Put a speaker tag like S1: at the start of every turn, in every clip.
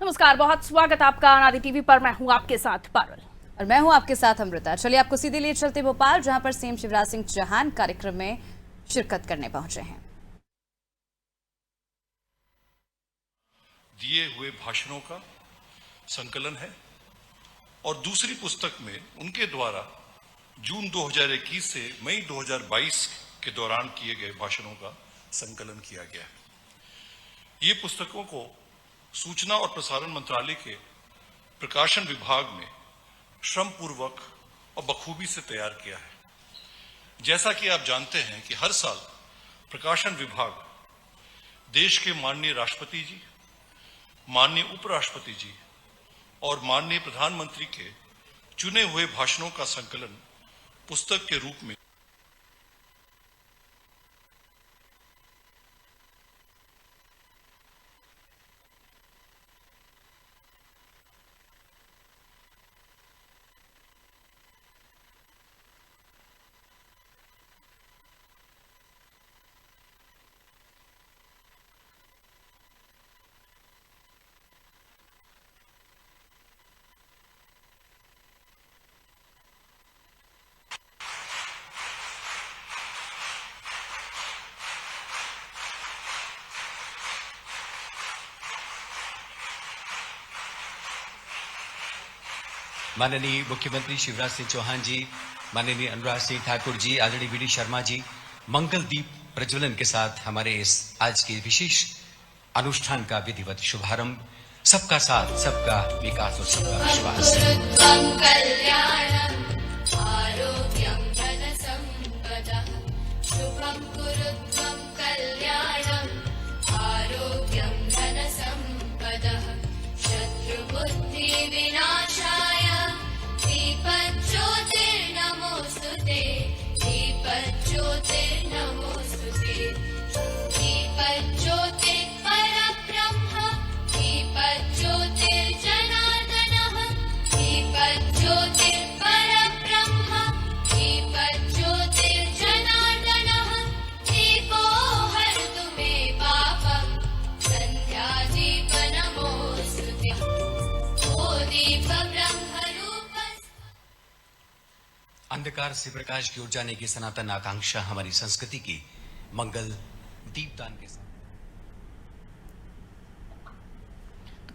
S1: नमस्कार, बहुत स्वागत आपका अनादि टीवी पर। मैं हूं आपके साथ पारुल
S2: और मैं हूं आपके साथ अमृता। चलिए आपको सीधे लिए चलते भोपाल, जहां पर सीएम शिवराज सिंह चौहान कार्यक्रम में शिरकत करने पहुंचे हैं।
S3: दिए हुए भाषणों का संकलन है और दूसरी पुस्तक में उनके द्वारा जून 2021 से मई 2022 के दौरान किए गए भाषणों का संकलन किया गया है। ये पुस्तकों को सूचना और प्रसारण मंत्रालय के प्रकाशन विभाग ने श्रमपूर्वक और बखूबी से तैयार किया है। जैसा कि आप जानते हैं कि हर साल प्रकाशन विभाग देश के माननीय राष्ट्रपति जी, माननीय उपराष्ट्रपति जी और माननीय प्रधानमंत्री के चुने हुए भाषणों का संकलन पुस्तक के रूप में
S4: माननीय मुख्यमंत्री शिवराज सिंह चौहान जी, माननीय अनुराग सिंह ठाकुर जी, आदरणीय वी.डी. शर्मा जी मंगल दीप प्रज्वलन के साथ हमारे इस आज के विशेष अनुष्ठान का विधिवत शुभारंभ। सबका साथ, सबका विकास और सबका विश्वास। अंधकार से प्रकाश की ओर जाने की सनातन आकांक्षा हमारी संस्कृति की मंगल दीपदान के साथ।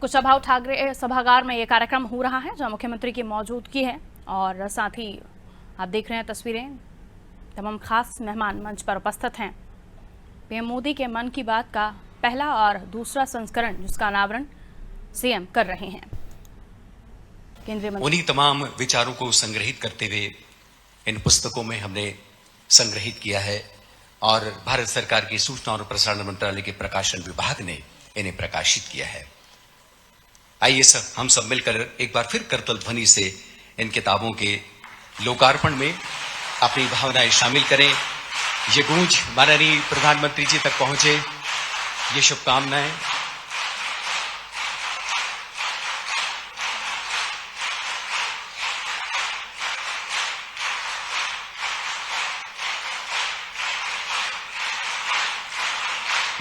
S1: कुछ सभा ठाकरे सभागार में ये कार्यक्रम हो रहा है, जहां मुख्यमंत्री की मौजूदगी है और साथ ही आप देख रहे हैं तस्वीरें। तमाम खास मेहमान मंच पर उपस्थित हैं। पीएम मोदी के मन की बात का पहला और दूसरा संस्करण, जिसका अनावरण सीएम कर रहे हैं। केंद्रीय मंत्री
S4: उन्हीं तमाम विचारों को संग्रहित करते हुए इन पुस्तकों में हमने संग्रहित किया है और भारत सरकार की सूचना और प्रसारण मंत्रालय के प्रकाशन विभाग ने इन्हें प्रकाशित किया है। आइए हम सब मिलकर एक बार फिर करतल ध्वनि से इन किताबों के लोकार्पण में अपनी भावनाएं शामिल करें। ये गूंज माननीय प्रधानमंत्री जी तक पहुंचे, ये शुभकामनाएं।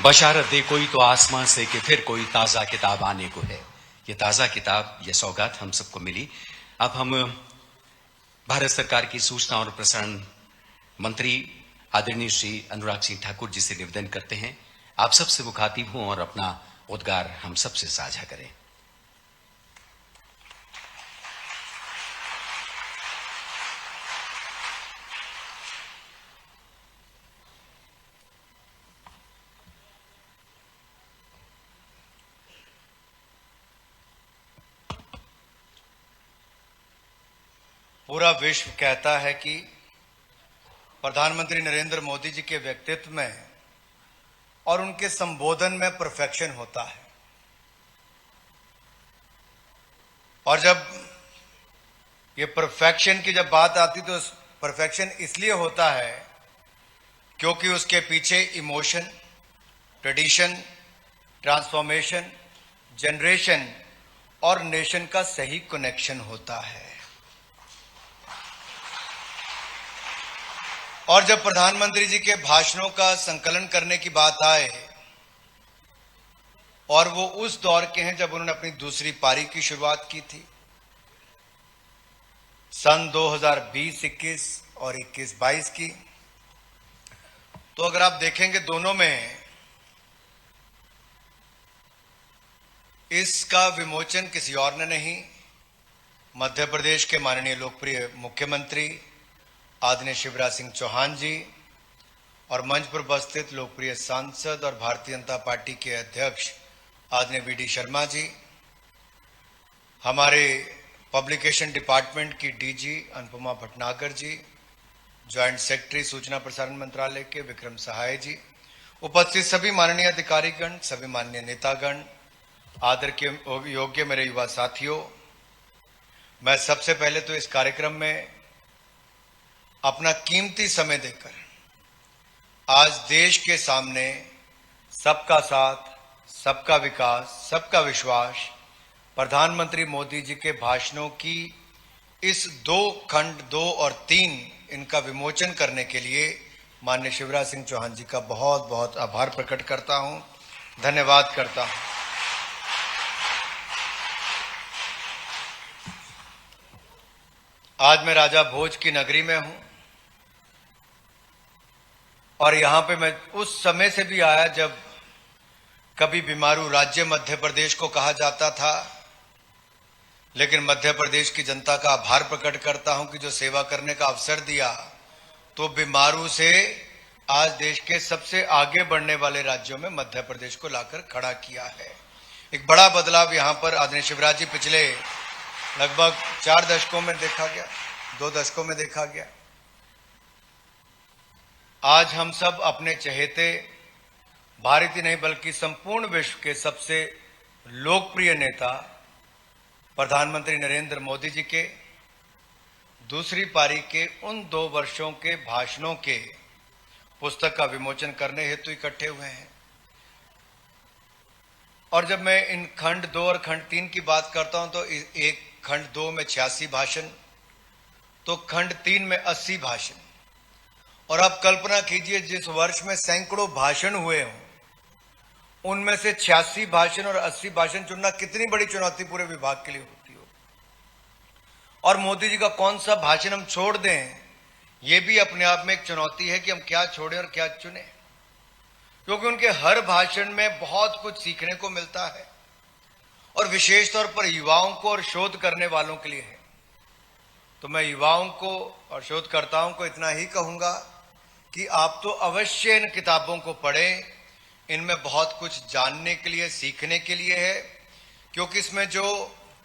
S4: बशारत दे कोई तो आसमां से कि फिर कोई ताजा किताब आने को है। ये ताजा किताब, ये सौगात हम सबको मिली। अब हम भारत सरकार की सूचना और प्रसारण मंत्री आदरणीय श्री अनुराग सिंह ठाकुर जी से निवेदन करते हैं, आप सबसे मुखातिब हों और अपना उद्गार हम सबसे साझा करें।
S5: पूरा विश्व कहता है कि प्रधानमंत्री नरेंद्र मोदी जी के व्यक्तित्व में और उनके संबोधन में परफेक्शन होता है। और जब ये परफेक्शन की जब बात आती तो परफेक्शन इसलिए होता है क्योंकि उसके पीछे इमोशन, ट्रेडिशन, ट्रांसफॉर्मेशन, जनरेशन और नेशन का सही कनेक्शन होता है। और जब प्रधानमंत्री जी के भाषणों का संकलन करने की बात आए और वो उस दौर के हैं जब उन्होंने अपनी दूसरी पारी की शुरुआत की थी। सन 2020-21 और 21-22 की। तो अगर आप देखेंगे दोनों में इसका विमोचन किसी और ने नहीं, मध्य प्रदेश के माननीय लोकप्रिय मुख्यमंत्री आदरणीय शिवराज सिंह चौहान जी और मंच पर उपस्थित लोकप्रिय सांसद और भारतीय जनता पार्टी के अध्यक्ष आदरणीय वी.डी. शर्मा जी, हमारे पब्लिकेशन डिपार्टमेंट की डीजी अनुपमा भटनागर जी, ज्वाइंट सेक्रेटरी सूचना प्रसारण मंत्रालय के विक्रम सहाय जी, उपस्थित सभी माननीय अधिकारीगण, सभी माननीय नेतागण, आदर के योग्य मेरे युवा साथियों, मैं सबसे पहले तो इस कार्यक्रम में अपना कीमती समय देकर आज देश के सामने सबका साथ, सबका विकास, सबका विश्वास, प्रधानमंत्री मोदी जी के भाषणों की इस 2 खंड 2 और 3 इनका विमोचन करने के लिए माननीय शिवराज सिंह चौहान जी का बहुत बहुत आभार प्रकट करता हूं, धन्यवाद करता हूं। आज मैं राजा भोज की नगरी में हूं और यहां पे मैं उस समय से भी आया जब कभी बीमारू राज्य मध्य प्रदेश को कहा जाता था, लेकिन मध्य प्रदेश की जनता का आभार प्रकट करता हूं कि जो सेवा करने का अवसर दिया तो बीमारू से आज देश के सबसे आगे बढ़ने वाले राज्यों में मध्य प्रदेश को लाकर खड़ा किया है। एक बड़ा बदलाव यहां पर आदरणीय शिवराज जी पिछले लगभग 4 दशकों में देखा गया, 2 दशकों में देखा गया। आज हम सब अपने चहेते भारत ही नहीं बल्कि संपूर्ण विश्व के सबसे लोकप्रिय नेता प्रधानमंत्री नरेंद्र मोदी जी के दूसरी पारी के उन 2 वर्षों के भाषणों के पुस्तक का विमोचन करने हेतु इकट्ठे हुए हैं। और जब मैं इन खंड 2 और खंड 3 की बात करता हूं तो एक खंड 2 में 86 भाषण, तो खंड 3 में 80 भाषण। और आप कल्पना कीजिए जिस वर्ष में सैकड़ों भाषण हुए हों, उनमें से 86 भाषण और 80 भाषण चुनना कितनी बड़ी चुनौती पूरे विभाग के लिए होती हो। और मोदी जी का कौन सा भाषण हम छोड़ दें, यह भी अपने आप में एक चुनौती है कि हम क्या छोड़ें और क्या चुनें, क्योंकि उनके हर भाषण में बहुत कुछ सीखने को मिलता है और विशेष तौर पर युवाओं को और शोध करने वालों के लिए है। तो मैं युवाओं को और शोधकर्ताओं को इतना ही कहूंगा कि आप तो अवश्य इन किताबों को पढ़ें, इनमें बहुत कुछ जानने के लिए, सीखने के लिए है, क्योंकि इसमें जो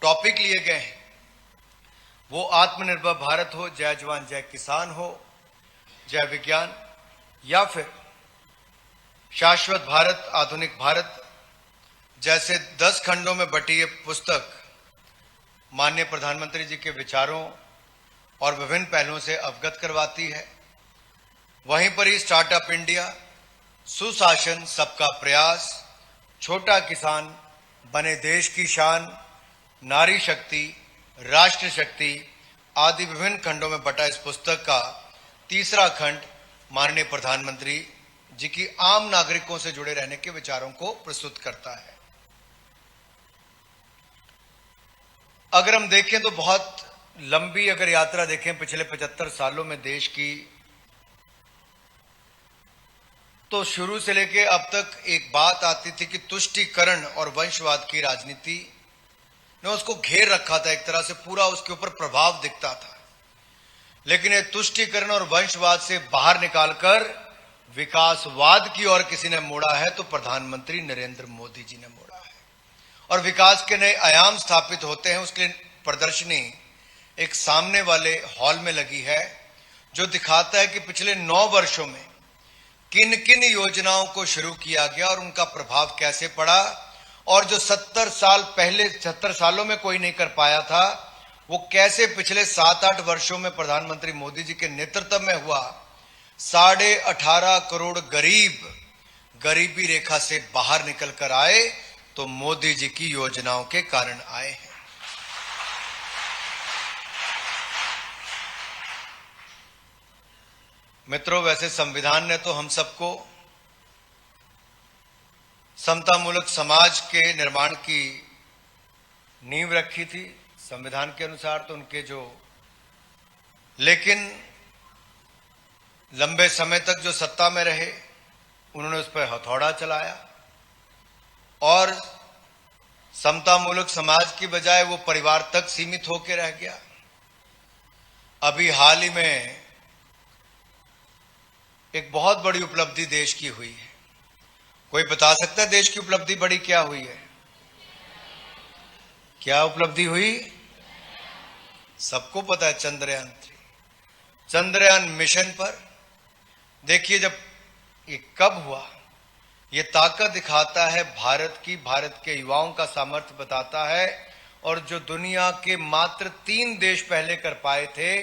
S5: टॉपिक लिए गए हैं वो आत्मनिर्भर भारत हो, जय जवान जय किसान हो, जय विज्ञान, या फिर शाश्वत भारत, आधुनिक भारत जैसे 10 खंडों में बटी ये पुस्तक माननीय प्रधानमंत्री जी के विचारों और विभिन्न पहलुओं से अवगत करवाती है। वहीं पर ही स्टार्टअप इंडिया, सुशासन, सबका प्रयास, छोटा किसान बने देश की शान, नारी शक्ति, राष्ट्र शक्ति आदि विभिन्न खंडों में बटा इस पुस्तक का तीसरा खंड माननीय प्रधानमंत्री जी की आम नागरिकों से जुड़े रहने के विचारों को प्रस्तुत करता है। अगर हम देखें तो बहुत लंबी अगर यात्रा देखें पिछले 75 सालों में देश की, तो शुरू से लेके अब तक एक बात आती थी कि तुष्टीकरण और वंशवाद की राजनीति ने उसको घेर रखा था, एक तरह से पूरा उसके ऊपर प्रभाव दिखता था। लेकिन ये तुष्टीकरण और वंशवाद से बाहर निकालकर विकासवाद की ओर किसी ने मोड़ा है तो प्रधानमंत्री नरेंद्र मोदी जी ने मोड़ा है। और विकास के नए आयाम स्थापित होते हैं, उसके लिए प्रदर्शनी एक सामने वाले हॉल में लगी है जो दिखाता है कि पिछले 9 वर्षों में किन किन योजनाओं को शुरू किया गया और उनका प्रभाव कैसे पड़ा, और जो 70 साल पहले 70 सालों में कोई नहीं कर पाया था वो कैसे पिछले 7-8 वर्षों में प्रधानमंत्री मोदी जी के नेतृत्व में हुआ। 18.5 करोड़ गरीब गरीबी रेखा से बाहर निकल कर आए तो मोदी जी की योजनाओं के कारण आए हैं। मित्रों, वैसे संविधान ने तो हम सबको समतामूलक समाज के निर्माण की नींव रखी थी संविधान के अनुसार, तो उनके जो, लेकिन लंबे समय तक जो सत्ता में रहे उन्होंने उस पर हथौड़ा चलाया और समतामूलक समाज की बजाय वो परिवार तक सीमित होकर रह गया। अभी हाल ही में एक बहुत बड़ी उपलब्धि देश की हुई है। कोई बता सकता है देश की उपलब्धि बड़ी क्या हुई है? क्या उपलब्धि हुई? सबको पता है, चंद्रयान-3। चंद्रयान मिशन पर देखिए, जब ये कब हुआ, ये ताकत दिखाता है भारत की, भारत के युवाओं का सामर्थ्य बताता है। और जो दुनिया के मात्र 3 देश पहले कर पाए थे,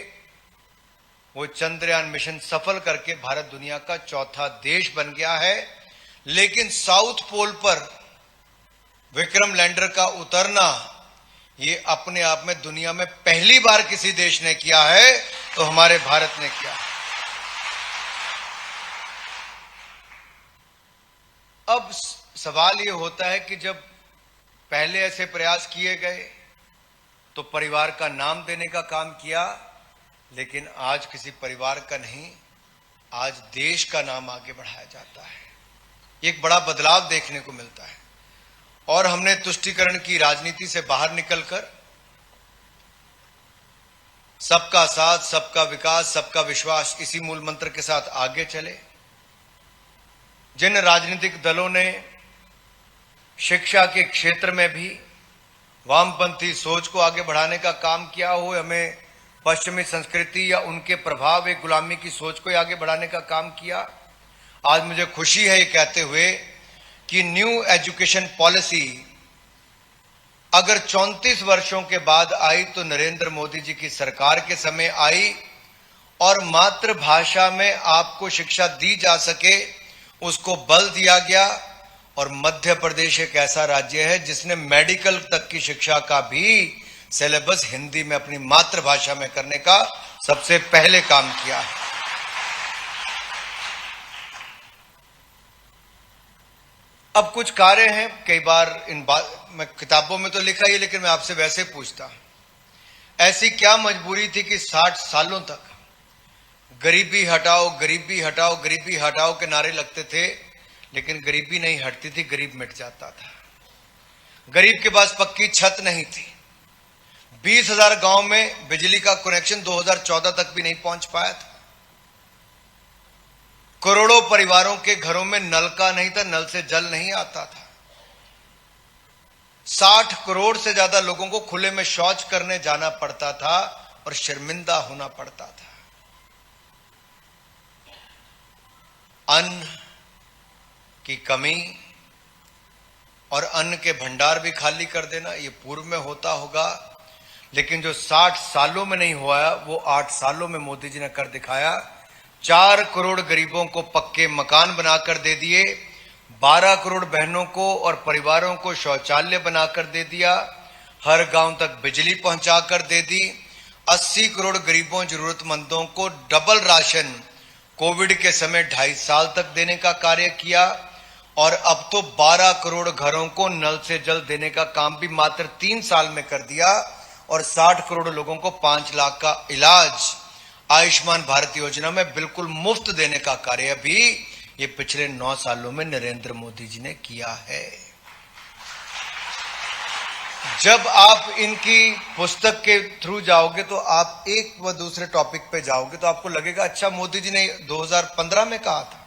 S5: वो चंद्रयान मिशन सफल करके भारत दुनिया का 4था देश बन गया है। लेकिन साउथ पोल पर विक्रम लैंडर का उतरना, ये अपने आप में दुनिया में पहली बार किसी देश ने किया है, तो हमारे भारत ने किया। अब सवाल ये होता है कि जब पहले ऐसे प्रयास किए गए तो परिवार का नाम देने का काम किया, लेकिन आज किसी परिवार का नहीं, आज देश का नाम आगे बढ़ाया जाता है। एक बड़ा बदलाव देखने को मिलता है। और हमने तुष्टीकरण की राजनीति से बाहर निकलकर सबका साथ, सबका विकास, सबका विश्वास, इसी मूल मंत्र के साथ आगे चले। जिन राजनीतिक दलों ने शिक्षा के क्षेत्र में भी वामपंथी सोच को आगे बढ़ाने का काम किया हो, हमें पश्चिमी संस्कृति या उनके प्रभाव, एक गुलामी की सोच को आगे बढ़ाने का काम किया। आज मुझे खुशी है ये कहते हुए कि न्यू एजुकेशन पॉलिसी अगर 34 वर्षों के बाद आई तो नरेंद्र मोदी जी की सरकार के समय आई, और मातृभाषा में आपको शिक्षा दी जा सके उसको बल दिया गया। और मध्य प्रदेश एक ऐसा राज्य है जिसने मेडिकल तक की शिक्षा का भी सिलेबस हिंदी में, अपनी मातृभाषा में करने का सबसे पहले काम किया है। अब कुछ कार्य हैं, कई बार मैं किताबों में तो लिखा ही, लेकिन मैं आपसे वैसे पूछता हूं, ऐसी क्या मजबूरी थी कि 60 सालों तक गरीबी हटाओ, गरीबी हटाओ, गरीबी हटाओ के नारे लगते थे, लेकिन गरीबी नहीं हटती थी, गरीब मिट जाता था। गरीब के पास पक्की छत नहीं थी। 20,000 गांव में बिजली का कनेक्शन 2014 तक भी नहीं पहुंच पाया था। करोड़ों परिवारों के घरों में नल का नहीं था, नल से जल नहीं आता था। 60 करोड़ से ज्यादा लोगों को खुले में शौच करने जाना पड़ता था और शर्मिंदा होना पड़ता था। अन्न की कमी और अन्न के भंडार भी खाली कर देना, ये पूर्व में होता होगा, लेकिन जो 60 सालों में नहीं हुआ वो 8 सालों में मोदी जी ने कर दिखाया। 4 करोड़ गरीबों को पक्के मकान बनाकर दे दिए, 12 करोड़ बहनों को और परिवारों को शौचालय बनाकर दे दिया, हर गांव तक बिजली पहुंचाकर दे दी, 80 करोड़ गरीबों जरूरतमंदों को डबल राशन कोविड के समय 2.5 साल तक देने का कार्य किया, और अब तो 12 करोड़ घरों को नल से जल देने का काम भी मात्र 3 साल में कर दिया, और 60 करोड़ लोगों को 5 लाख का इलाज आयुष्मान भारत योजना में बिल्कुल मुफ्त देने का कार्य भी ये पिछले 9 सालों में नरेंद्र मोदी जी ने किया है। जब आप इनकी पुस्तक के थ्रू जाओगे तो आप एक व दूसरे टॉपिक पे जाओगे तो आपको लगेगा अच्छा मोदी जी ने 2015 में कहा था,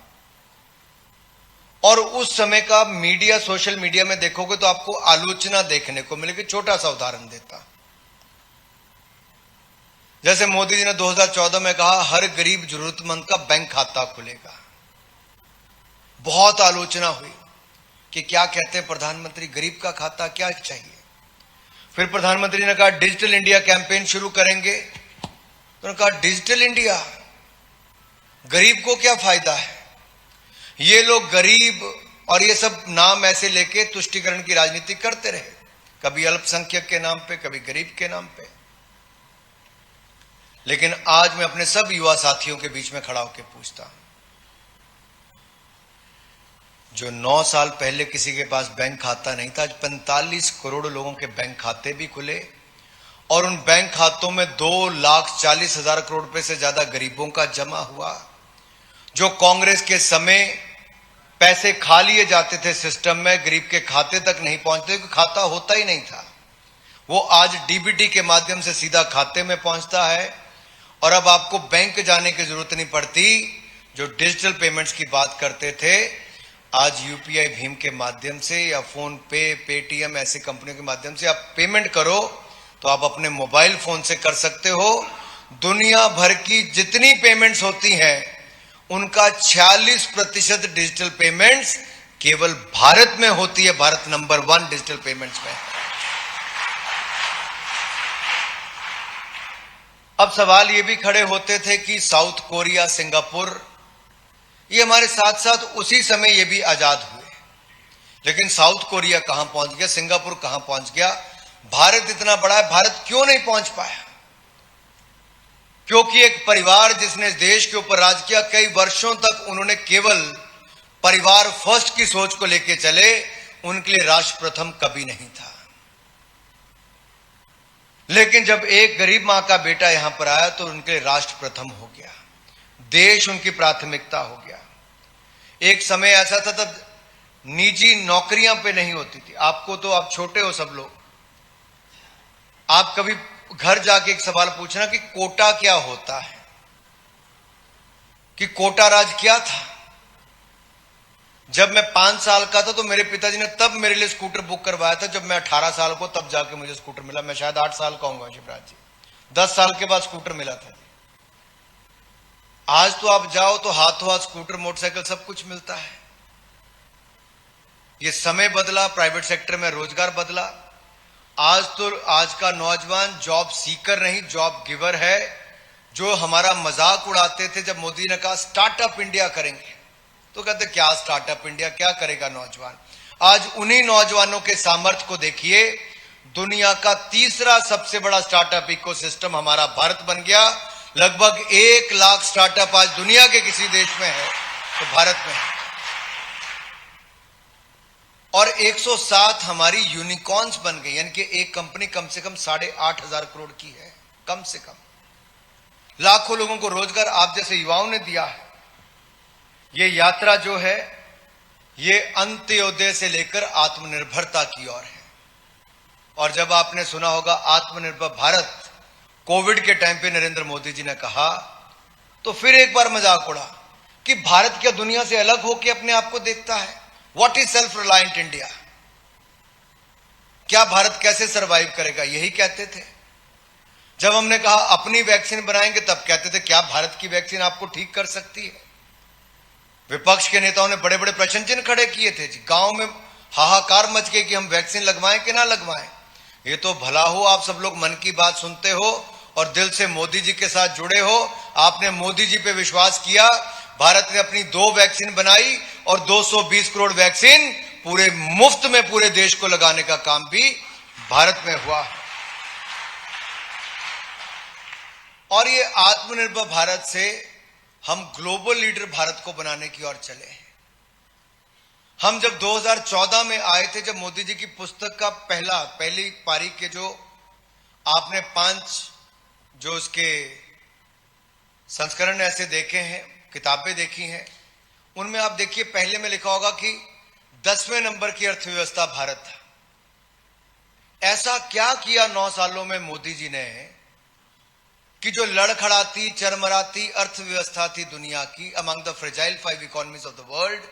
S5: और उस समय का मीडिया, सोशल मीडिया में देखोगे तो आपको आलोचना देखने को मिलेगी। छोटा सा उदाहरण देता, जैसे मोदी जी ने 2014 में कहा हर गरीब जरूरतमंद का बैंक खाता खुलेगा, बहुत आलोचना हुई कि क्या कहते हैं प्रधानमंत्री, गरीब का खाता क्या चाहिए। फिर प्रधानमंत्री ने कहा डिजिटल इंडिया कैंपेन शुरू करेंगे, तो उन्होंने कहा डिजिटल इंडिया, गरीब को क्या फायदा है। ये लोग गरीब और ये सब नाम ऐसे लेके तुष्टीकरण की राजनीति करते रहे, कभी अल्पसंख्यक के नाम पे, कभी गरीब के नाम पे। लेकिन आज मैं अपने सब युवा साथियों के बीच में खड़ा होकर पूछता हूं, जो 9 साल पहले किसी के पास बैंक खाता नहीं था, आज 45 करोड़ लोगों के बैंक खाते भी खुले और उन बैंक खातों में 2,40,000 करोड़ रुपए से ज्यादा गरीबों का जमा हुआ। जो कांग्रेस के समय पैसे खा लिए जाते थे सिस्टम में, गरीब के खाते तक नहीं पहुंचते क्योंकि खाता होता ही नहीं था, वो आज डीबीटी के माध्यम से सीधा खाते में पहुंचता है और अब आपको बैंक जाने की जरूरत नहीं पड़ती। जो डिजिटल पेमेंट्स की बात करते थे, आज यूपीआई भीम के माध्यम से या फोन पे, पेटीएम ऐसी कंपनियों के माध्यम से आप पेमेंट करो तो आप अपने मोबाइल फोन से कर सकते हो। दुनिया भर की जितनी पेमेंट्स होती हैं उनका 46% डिजिटल पेमेंट्स केवल भारत में होती है। भारत नंबर 1 डिजिटल पेमेंट्स में। अब सवाल ये भी खड़े होते थे कि साउथ कोरिया, सिंगापुर, ये हमारे साथ साथ उसी समय ये भी आजाद हुए, लेकिन साउथ कोरिया कहां पहुंच गया, सिंगापुर कहां पहुंच गया, भारत इतना बड़ा है, भारत क्यों नहीं पहुंच पाया? क्योंकि एक परिवार जिसने देश के ऊपर राज किया, कई वर्षों तक उन्होंने केवल परिवार फर्स्ट की सोच को लेकर चले, उनके लिए राष्ट्र प्रथम कभी नहीं था। लेकिन जब एक गरीब मां का बेटा यहां पर आया तो उनके लिए राष्ट्र प्रथम हो गया, देश उनकी प्राथमिकता हो गया। एक समय ऐसा था तब निजी नौकरियां पे नहीं होती थी। आपको तो, आप छोटे हो सब लोग, आप कभी घर जाके एक सवाल पूछना कि कोटा क्या होता है, कि कोटा राज क्या था। जब मैं 5 साल का था तो मेरे पिताजी ने तब मेरे लिए स्कूटर बुक करवाया था। जब मैं 18 साल को तब जाके मुझे स्कूटर मिला। मैं शायद 8 साल का होऊंगा शिवराज जी, 10 साल के बाद स्कूटर मिला था। आज तो आप जाओ तो हाथों हाथ स्कूटर, मोटरसाइकिल सब कुछ मिलता है। ये समय बदला, प्राइवेट सेक्टर में रोजगार बदला। आज तो आज का नौजवान जॉब सीकर नहीं, जॉब गिवर है। जो हमारा मजाक उड़ाते थे जब मोदी ने कहा स्टार्टअप इंडिया करेंगे, तो कहते क्या स्टार्टअप इंडिया, क्या करेगा नौजवान। आज उन्हीं नौजवानों के सामर्थ्य को देखिए। दुनिया का तीसरा सबसे बड़ा स्टार्टअप इकोसिस्टम हमारा भारत बन गया। लगभग 1 लाख स्टार्टअप आज दुनिया के किसी देश में है तो भारत में है, और 107 हमारी यूनिकॉर्न्स बन गई, यानी कि एक कंपनी कम से कम 8,500 करोड़ की है, कम से कम। लाखों लोगों को रोजगार आप जैसे युवाओं ने दिया है। ये यात्रा जो है ये अंत्योदय से लेकर आत्मनिर्भरता की ओर है। और जब आपने सुना होगा आत्मनिर्भर भारत, कोविड के टाइम पे नरेंद्र मोदी जी ने कहा, तो फिर एक बार मजाक उड़ा कि भारत क्या दुनिया से अलग होकर अपने आप को देखता है। What is self reliant India, क्या भारत कैसे सरवाइव करेगा, यही कहते थे। जब हमने कहा अपनी वैक्सीन बनाएंगे तब कहते थे क्या भारत की वैक्सीन आपको ठीक कर सकती है। विपक्ष के नेताओं ने बड़े बड़े प्रश्न चिन्ह खड़े किए थे। गांव में हाहाकार मच गई कि हम वैक्सीन लगवाएं कि ना लगवाएं। ये तो भला हो आप सब लोग मन की बात सुनते हो और दिल से मोदी जी के साथ जुड़े हो। आपने मोदी जी पे विश्वास किया। भारत ने अपनी 2 वैक्सीन बनाई और 220 करोड़ वैक्सीन पूरे मुफ्त में पूरे देश को लगाने का काम भी भारत में हुआ। और ये आत्मनिर्भर भारत से हम ग्लोबल लीडर भारत को बनाने की ओर चले हैं। हम जब 2014 में आए थे, जब मोदी जी की पुस्तक का पहली पारी के जो आपने 5 जो उसके संस्करण ऐसे देखे हैं, किताबें देखी हैं, उनमें आप देखिए पहले में लिखा होगा कि 10वें नंबर की अर्थव्यवस्था भारत था। ऐसा क्या किया 9 सालों में मोदी जी ने कि जो लड़खड़ाती चरमराती अर्थव्यवस्था थी दुनिया की, among the fragile 5 economies of the world,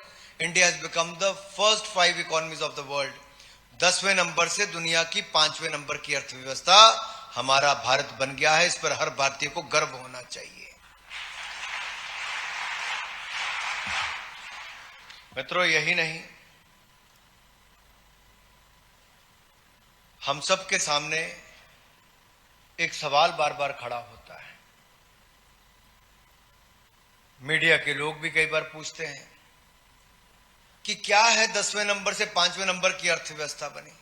S5: India has become the first 5 economies of the world. 10वें नंबर से दुनिया की 5वें नंबर की अर्थव्यवस्था हमारा भारत बन गया है। इस पर हर भारतीय को गर्व होना चाहिए। मित्रों, यही नहीं, हम सब के सामने एक सवाल बार बार खड़ा होता है। मीडिया के लोग भी कई बार पूछते हैं कि क्या है 10वें नंबर से 5वें नंबर की अर्थव्यवस्था बनी।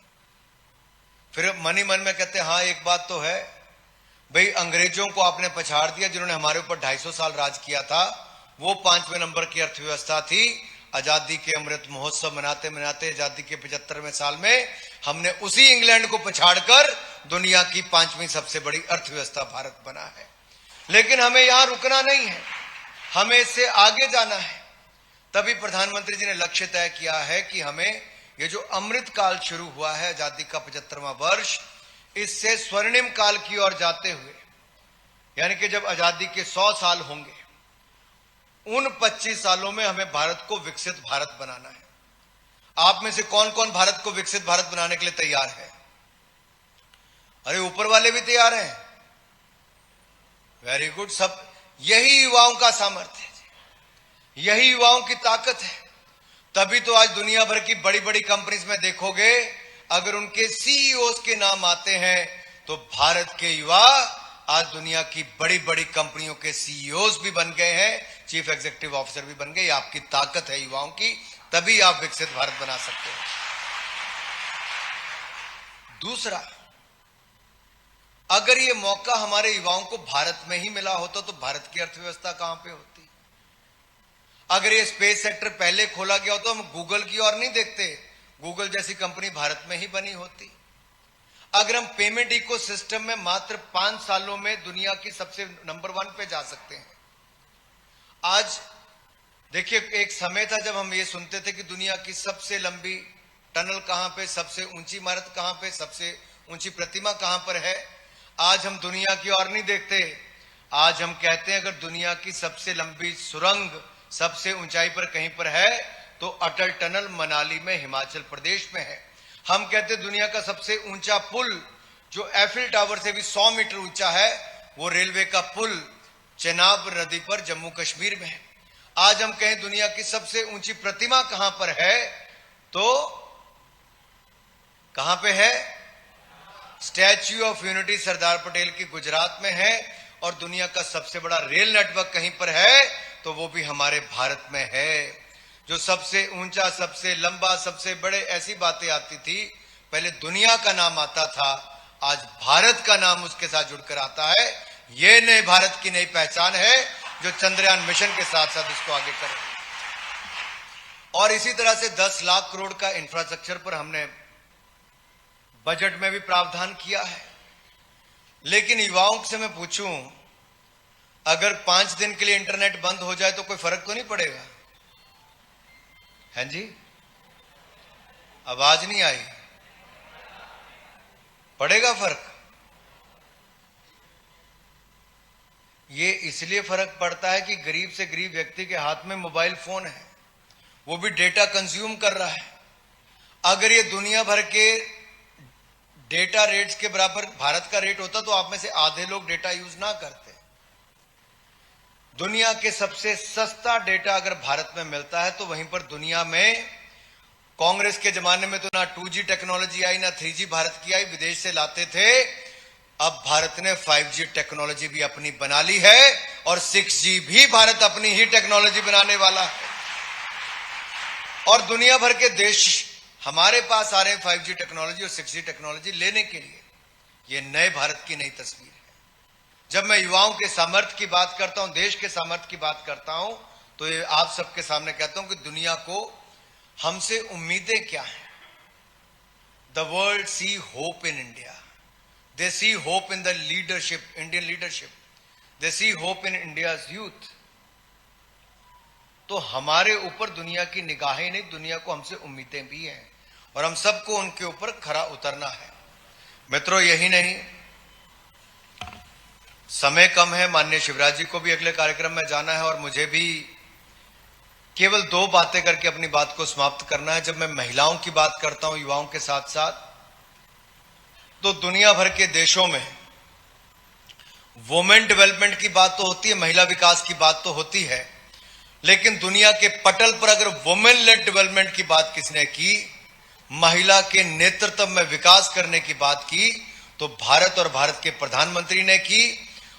S5: फिर मन ही मन में कहते हैं हाँ एक बात तो है भाई, अंग्रेजों को आपने पछाड़ दिया जिन्होंने हमारे ऊपर 250 साल राज किया था, वो 5वें नंबर की अर्थव्यवस्था थी। आजादी के अमृत महोत्सव मनाते मनाते आजादी के 75वें साल में हमने उसी इंग्लैंड को पछाड़कर दुनिया की 5वीं सबसे बड़ी अर्थव्यवस्था भारत बना है। लेकिन हमें यहां रुकना नहीं है, हमें इससे आगे जाना है। तभी प्रधानमंत्री जी ने लक्ष्य तय किया है कि हमें ये जो अमृत काल शुरू हुआ है, आजादी का 75वां वर्ष, इससे स्वर्णिम काल की ओर जाते हुए, यानी कि जब आजादी के 100 साल होंगे, उन 25 सालों में हमें भारत को विकसित भारत बनाना है। आप में से कौन कौन भारत को विकसित भारत बनाने के लिए तैयार है? अरे ऊपर वाले भी तैयार हैं। Very good. सब यही युवाओं का सामर्थ्य है, यही युवाओं की ताकत है। तभी तो आज दुनिया भर की बड़ी बड़ी कंपनीज में देखोगे, अगर उनके सीईओज के नाम आते हैं तो भारत के युवा आज दुनिया की बड़ी बड़ी कंपनियों के सीईओज भी बन गए हैं, चीफ एग्जीक्यूटिव ऑफिसर भी बन गए। ये आपकी ताकत है युवाओं की, तभी आप विकसित भारत बना सकते हैं। दूसरा, अगर ये मौका हमारे युवाओं को भारत में ही मिला होता तो भारत की अर्थव्यवस्था कहां पे होती? अगर ये स्पेस सेक्टर पहले खोला गया होता तो हम गूगल की ओर नहीं देखते, गूगल जैसी कंपनी भारत में ही बनी होती। अगर हम पेमेंट इकोसिस्टम में मात्र 5 सालों में दुनिया की सबसे नंबर 1 पे जा सकते हैं। आज देखिए, एक समय था जब हम ये सुनते थे कि दुनिया की सबसे लंबी टनल कहां पे, सबसे ऊंची इमारत कहां पे, सबसे ऊंची प्रतिमा कहां पर है। आज हम दुनिया की ओर नहीं देखते, आज हम कहते हैं अगर दुनिया की सबसे लंबी सुरंग सबसे ऊंचाई पर कहीं पर है तो अटल टनल मनाली में हिमाचल प्रदेश में है। हम कहते हैं दुनिया का सबसे ऊंचा पुल जो एफिल टावर से भी 100 मीटर ऊंचा है, वो रेलवे का पुल चेनाब नदी पर जम्मू कश्मीर में है। आज हम कहें दुनिया की सबसे ऊंची प्रतिमा कहां पर है तो कहां पे है? Statue of unity Sardar Patel की गुजरात में है। और दुनिया का सबसे बड़ा रेल नेटवर्क कहीं पर है तो वो भी हमारे भारत में है। जो सबसे ऊंचा, सबसे लंबा, सबसे बड़े, ऐसी बातें आती थी, पहले दुनिया का नाम आता था, आज भारत का नाम उसके साथ जुड़कर आता है। ये नए भारत की नई पहचान है जो चंद्रयान मिशन के साथ साथ इसको आगे करे। और इसी तरह से 10 लाख करोड़ का इंफ्रास्ट्रक्चर पर हमने बजट में भी प्रावधान किया है। लेकिन युवाओं से मैं पूछूं, अगर 5 दिन के लिए इंटरनेट बंद हो जाए तो कोई फर्क तो नहीं पड़ेगा? हैं जी? आवाज नहीं आई। पड़ेगा फर्क। ये इसलिए फर्क पड़ता है कि गरीब से गरीब व्यक्ति के हाथ में मोबाइल फोन है, वो भी डेटा कंज्यूम कर रहा है। अगर ये दुनिया भर के डेटा रेट्स के बराबर भारत का रेट होता तो आप में से आधे लोग डेटा यूज ना करते। दुनिया के सबसे सस्ता डेटा अगर भारत में मिलता है तो वहीं पर दुनिया में कांग्रेस के जमाने में तो ना 2G टेक्नोलॉजी आई ना 3G भारत की आई, विदेश से लाते थे। अब भारत ने 5G टेक्नोलॉजी भी अपनी बना ली है और 6G भी भारत अपनी ही टेक्नोलॉजी बनाने वाला है। और दुनिया भर के देश हमारे पास आ रहे हैं 5G टेक्नोलॉजी और 6G टेक्नोलॉजी लेने के लिए। यह नए भारत की नई तस्वीर है। जब मैं युवाओं के सामर्थ्य की बात करता हूं, देश के सामर्थ्य की बात करता हूं, तो ये आप सबके सामने कहता हूं कि दुनिया को हमसे उम्मीदें क्या हैं। The world see hope in India, they see hope in the leadership, Indian leadership, they see hope in India's youth. तो हमारे ऊपर दुनिया की निगाहें नहीं, दुनिया को हमसे उम्मीदें भी हैं और हम सबको उनके ऊपर खरा उतरना है। मित्रों, यही नहीं, समय कम है, माननीय शिवराज जी को भी अगले कार्यक्रम में जाना है और मुझे भी केवल 2 बातें करके अपनी बात को समाप्त करना है। जब मैं महिलाओं की बात करता हूं युवाओं के साथ साथ, तो दुनिया भर के देशों में वुमेन डेवलपमेंट की बात तो होती है, महिला विकास की बात तो होती है, लेकिन दुनिया के पटल पर अगर वुमेन लेड डेवलपमेंट की बात किसने की, महिला के नेतृत्व में विकास करने की बात की, तो भारत और भारत के प्रधानमंत्री ने की।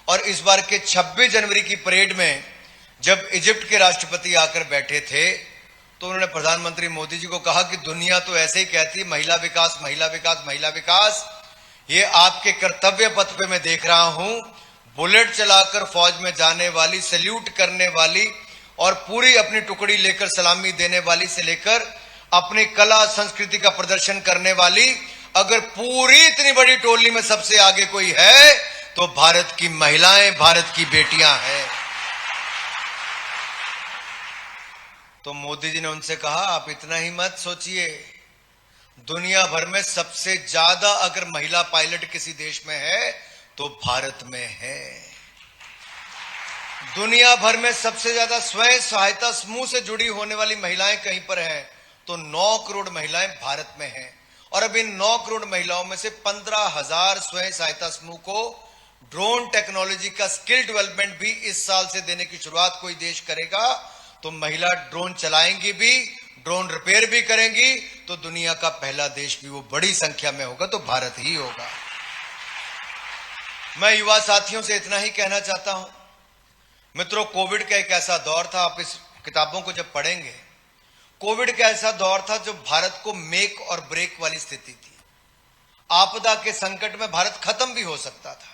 S5: और इस बार के 26 जनवरी की परेड में जब इजिप्ट के राष्ट्रपति आकर बैठे थे तो उन्होंने प्रधानमंत्री मोदी जी को कहा कि दुनिया तो ऐसे ही कहती है महिला विकास, महिला विकास, महिला विकास। ये आपके कर्तव्य पथ पे मैं देख रहा हूं, बुलेट चलाकर फौज में जाने वाली, सैल्यूट करने वाली और पूरी अपनी टुकड़ी लेकर सलामी देने वाली से लेकर अपनी कला संस्कृति का प्रदर्शन करने वाली, अगर पूरी इतनी बड़ी टोली में सबसे आगे कोई है तो भारत की महिलाएं, भारत की बेटियां हैं। तो मोदी जी ने उनसे कहा, आप इतना ही मत सोचिए, दुनिया भर में सबसे ज्यादा अगर महिला पायलट किसी देश में है तो भारत में है। दुनिया भर में सबसे ज्यादा स्वयं सहायता समूह से जुड़ी होने वाली महिलाएं कहीं पर हैं तो 9 करोड़ महिलाएं भारत में हैं। और अब इन 9 करोड़ महिलाओं में से 15,000 स्वयं सहायता समूह को ड्रोन टेक्नोलॉजी का स्किल डेवलपमेंट भी इस साल से देने की शुरुआत कोई देश करेगा तो महिला ड्रोन चलाएंगी भी, ड्रोन रिपेयर भी करेंगी, तो दुनिया का पहला देश भी वो बड़ी संख्या में होगा तो भारत ही होगा। मैं युवा साथियों से इतना ही कहना चाहता हूं, मित्रों, कोविड का एक ऐसा दौर था, आप इस किताबों को जब पढ़ेंगे, कोविड का ऐसा दौर था जो भारत को मेक और ब्रेक वाली स्थिति थी। आपदा के संकट में भारत खत्म भी हो सकता था।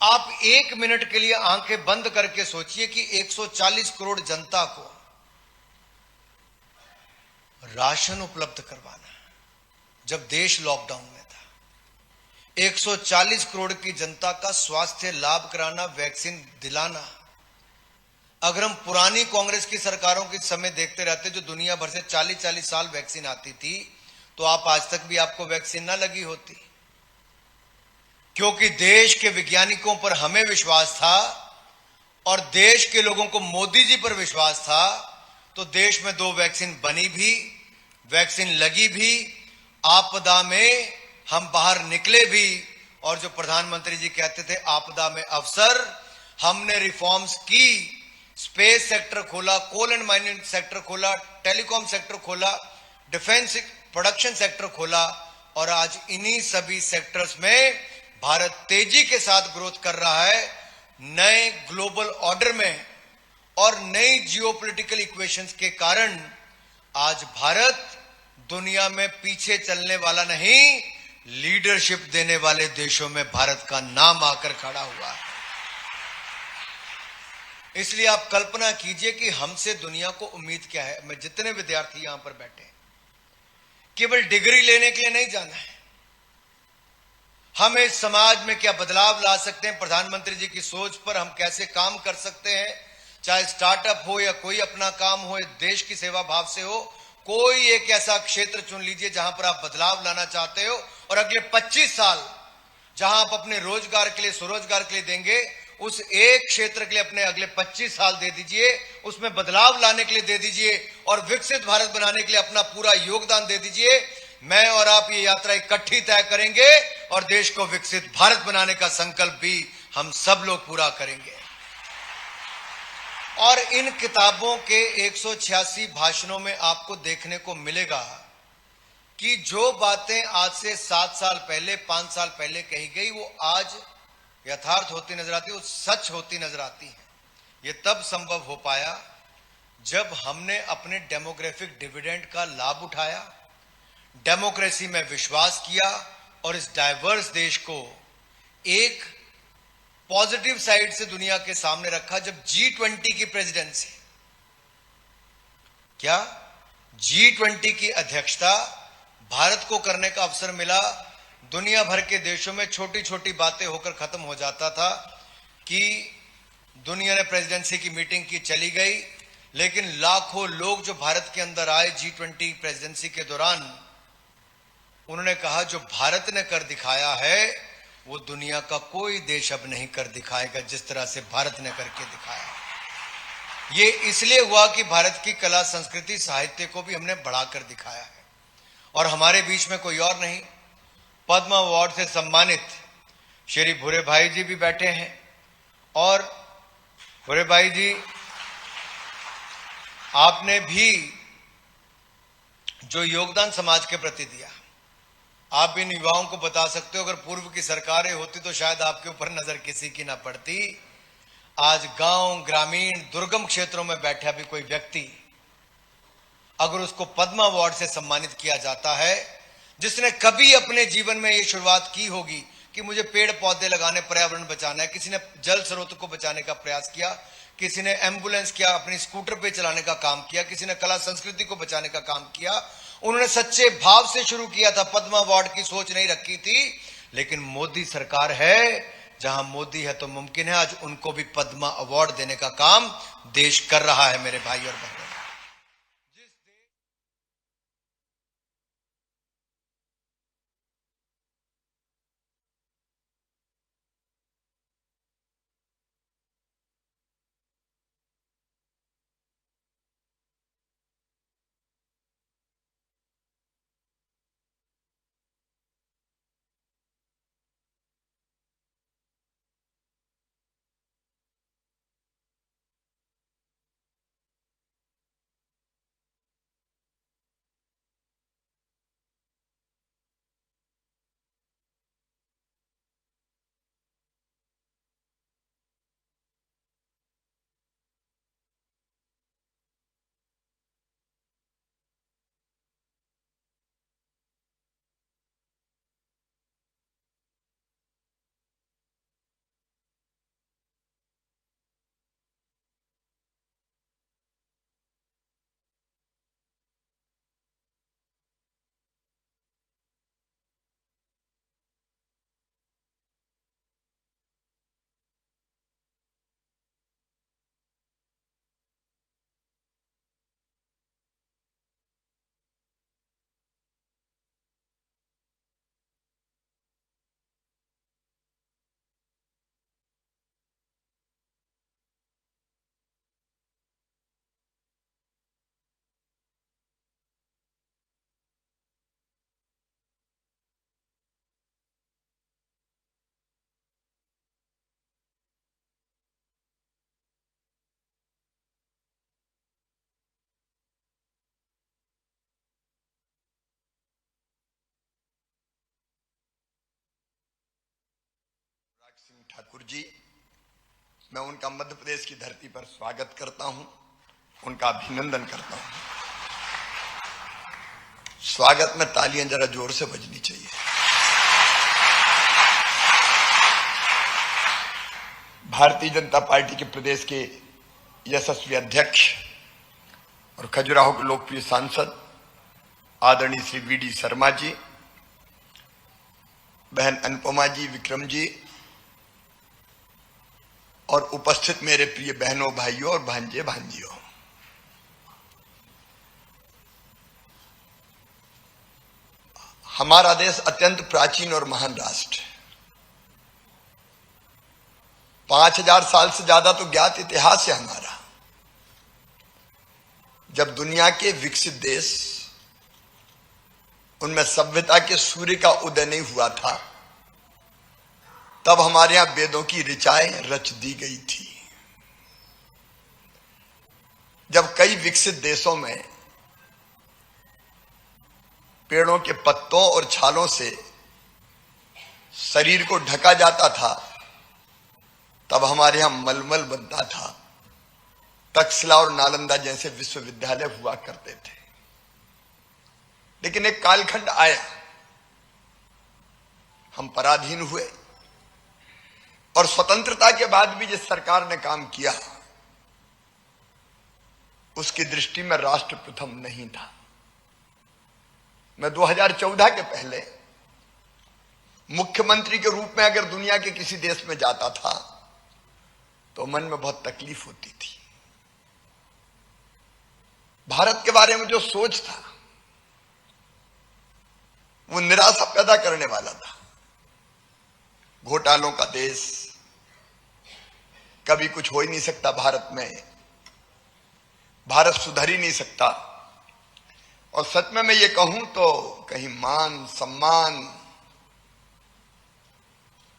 S5: आप 1 मिनट के लिए आंखें बंद करके सोचिए कि 140 करोड़ जनता को राशन उपलब्ध करवाना, जब देश लॉकडाउन में था, 140 करोड़ की जनता का स्वास्थ्य लाभ कराना, वैक्सीन दिलाना। अगर हम पुरानी कांग्रेस की सरकारों के समय देखते रहते जो दुनिया भर से 40-40 साल वैक्सीन आती थी, तो आप आज तक भी आपको वैक्सीन ना लगी होती। क्योंकि देश के वैज्ञानिकों पर हमें विश्वास था और देश के लोगों को मोदी जी पर विश्वास था, तो देश में 2 वैक्सीन बनी भी, वैक्सीन लगी भी, आपदा में हम बाहर निकले भी। और जो प्रधानमंत्री जी कहते थे आपदा में अवसर, हमने रिफॉर्म्स की, स्पेस सेक्टर खोला, कोल एंड माइनिंग सेक्टर खोला, टेलीकॉम सेक्टर खोला, डिफेंस प्रोडक्शन सेक्टर खोला, और आज इन्हीं सभी सेक्टर्स में भारत तेजी के साथ ग्रोथ कर रहा है। नए ग्लोबल ऑर्डर में और नई जियोपॉलिटिकल इक्वेशंस के कारण आज भारत दुनिया में पीछे चलने वाला नहीं, लीडरशिप देने वाले देशों में भारत का नाम आकर खड़ा हुआ है। इसलिए आप कल्पना कीजिए कि हमसे दुनिया को उम्मीद क्या है। मैं जितने विद्यार्थी यहां पर बैठे, केवल डिग्री लेने के लिए नहीं जाना है, हम इस समाज में क्या बदलाव ला सकते हैं, प्रधानमंत्री जी की सोच पर हम कैसे काम कर सकते हैं, चाहे स्टार्टअप हो या कोई अपना काम हो, देश की सेवा भाव से हो, कोई एक ऐसा क्षेत्र चुन लीजिए जहां पर आप बदलाव लाना चाहते हो और अगले 25 साल जहां आप अपने रोजगार के लिए, स्वरोजगार के लिए देंगे, उस एक क्षेत्र के लिए अपने अगले 25 साल दे दीजिए, उसमें बदलाव लाने के लिए दे दीजिए और विकसित भारत बनाने के लिए अपना पूरा योगदान दे दीजिए। मैं और आप ये यात्रा इकट्ठी तय करेंगे और देश को विकसित भारत बनाने का संकल्प भी हम सब लोग पूरा करेंगे। और इन किताबों के 186 भाषणों में आपको देखने को मिलेगा कि जो बातें आज से 7 साल पहले, 5 साल पहले कही गई, वो आज यथार्थ होती नजर आती है, वो सच होती नजर आती है। ये तब संभव हो पाया जब हमने अपने डेमोग्राफिक डिविडेंड का लाभ उठाया, डेमोक्रेसी में विश्वास किया और इस डाइवर्स देश को एक पॉजिटिव साइड से दुनिया के सामने रखा। जब G20 की प्रेसिडेंसी, क्या G20 की अध्यक्षता भारत को करने का अवसर मिला, दुनिया भर के देशों में छोटी छोटी बातें होकर खत्म हो जाता था कि दुनिया ने प्रेसिडेंसी की मीटिंग की, चली गई, लेकिन लाखों लोग जो भारत के अंदर आए G20 प्रेसिडेंसी के दौरान, उन्होंने कहा जो भारत ने कर दिखाया है वो दुनिया का कोई देश अब नहीं कर दिखाएगा जिस तरह से भारत ने करके दिखाया। ये इसलिए हुआ कि भारत की कला, संस्कृति, साहित्य को भी हमने बढ़ाकर दिखाया है। और हमारे बीच में कोई और नहीं, पद्म अवार्ड से सम्मानित श्री भूरे भाई जी भी बैठे हैं। और भूरे भाई जी, आपने भी जो योगदान समाज के प्रति दिया, आप इन युवाओं को बता सकते हो, अगर पूर्व की सरकारें होती तो शायद आपके ऊपर नजर किसी की ना पड़ती। आज गांव, ग्रामीण, दुर्गम क्षेत्रों में बैठा भी कोई व्यक्ति अगर उसको पद्म अवार्ड से सम्मानित किया जाता है, जिसने कभी अपने जीवन में ये शुरुआत की होगी कि मुझे पेड़ पौधे लगाने, पर्यावरण बचाना है, किसी ने जल स्रोत को बचाने का प्रयास किया, किसी ने एम्बुलेंस किया, अपनी स्कूटर पे चलाने का काम किया, किसी ने कला संस्कृति को बचाने का काम किया। उन्होंने सच्चे भाव से शुरू किया था, पद्म अवार्ड की सोच नहीं रखी थी। लेकिन मोदी सरकार है, जहां मोदी है तो मुमकिन है आज उनको भी पद्म अवार्ड देने का काम देश कर रहा है मेरे भाई और बहनों। सिंह ठाकुर जी, मैं उनका मध्य प्रदेश की धरती पर स्वागत करता हूं, उनका अभिनंदन करता हूं। स्वागत में तालियां जरा जोर से बजनी चाहिए। भारतीय जनता पार्टी के प्रदेश के यशस्वी अध्यक्ष और खजुराहो के लोकप्रिय सांसद आदरणीय श्री वीडी शर्मा जी, बहन अनुपमा जी, विक्रम जी और उपस्थित मेरे प्रिय बहनों, भाइयों और भांजे भांजियों, हमारा देश अत्यंत प्राचीन और महान राष्ट्र है। 5000 साल से ज्यादा तो ज्ञात इतिहास है हमारा। जब दुनिया के विकसित देश, उनमें सभ्यता के सूर्य का उदय नहीं हुआ था, तब हमारे यहां वेदों की ऋचाएं रच दी गई थी। जब कई विकसित देशों में पेड़ों के पत्तों और छालों से शरीर को ढका जाता था, तब हमारे यहां मलमल बनता था। तक्षशिला और नालंदा जैसे विश्वविद्यालय हुआ करते थे। लेकिन एक कालखंड आया, हम पराधीन हुए और स्वतंत्रता के बाद भी जिस सरकार ने काम किया, उसकी दृष्टि में राष्ट्र प्रथम नहीं था। मैं 2014 के पहले मुख्यमंत्री के रूप में अगर दुनिया के किसी देश में जाता था तो मन में बहुत तकलीफ होती थी। भारत के बारे में जो सोच था वो निराशा पैदा करने वाला था। घोटालों का देश, कभी कुछ हो ही नहीं सकता भारत में, भारत सुधर ही नहीं सकता। और सच में मैं ये कहूं तो कहीं मान सम्मान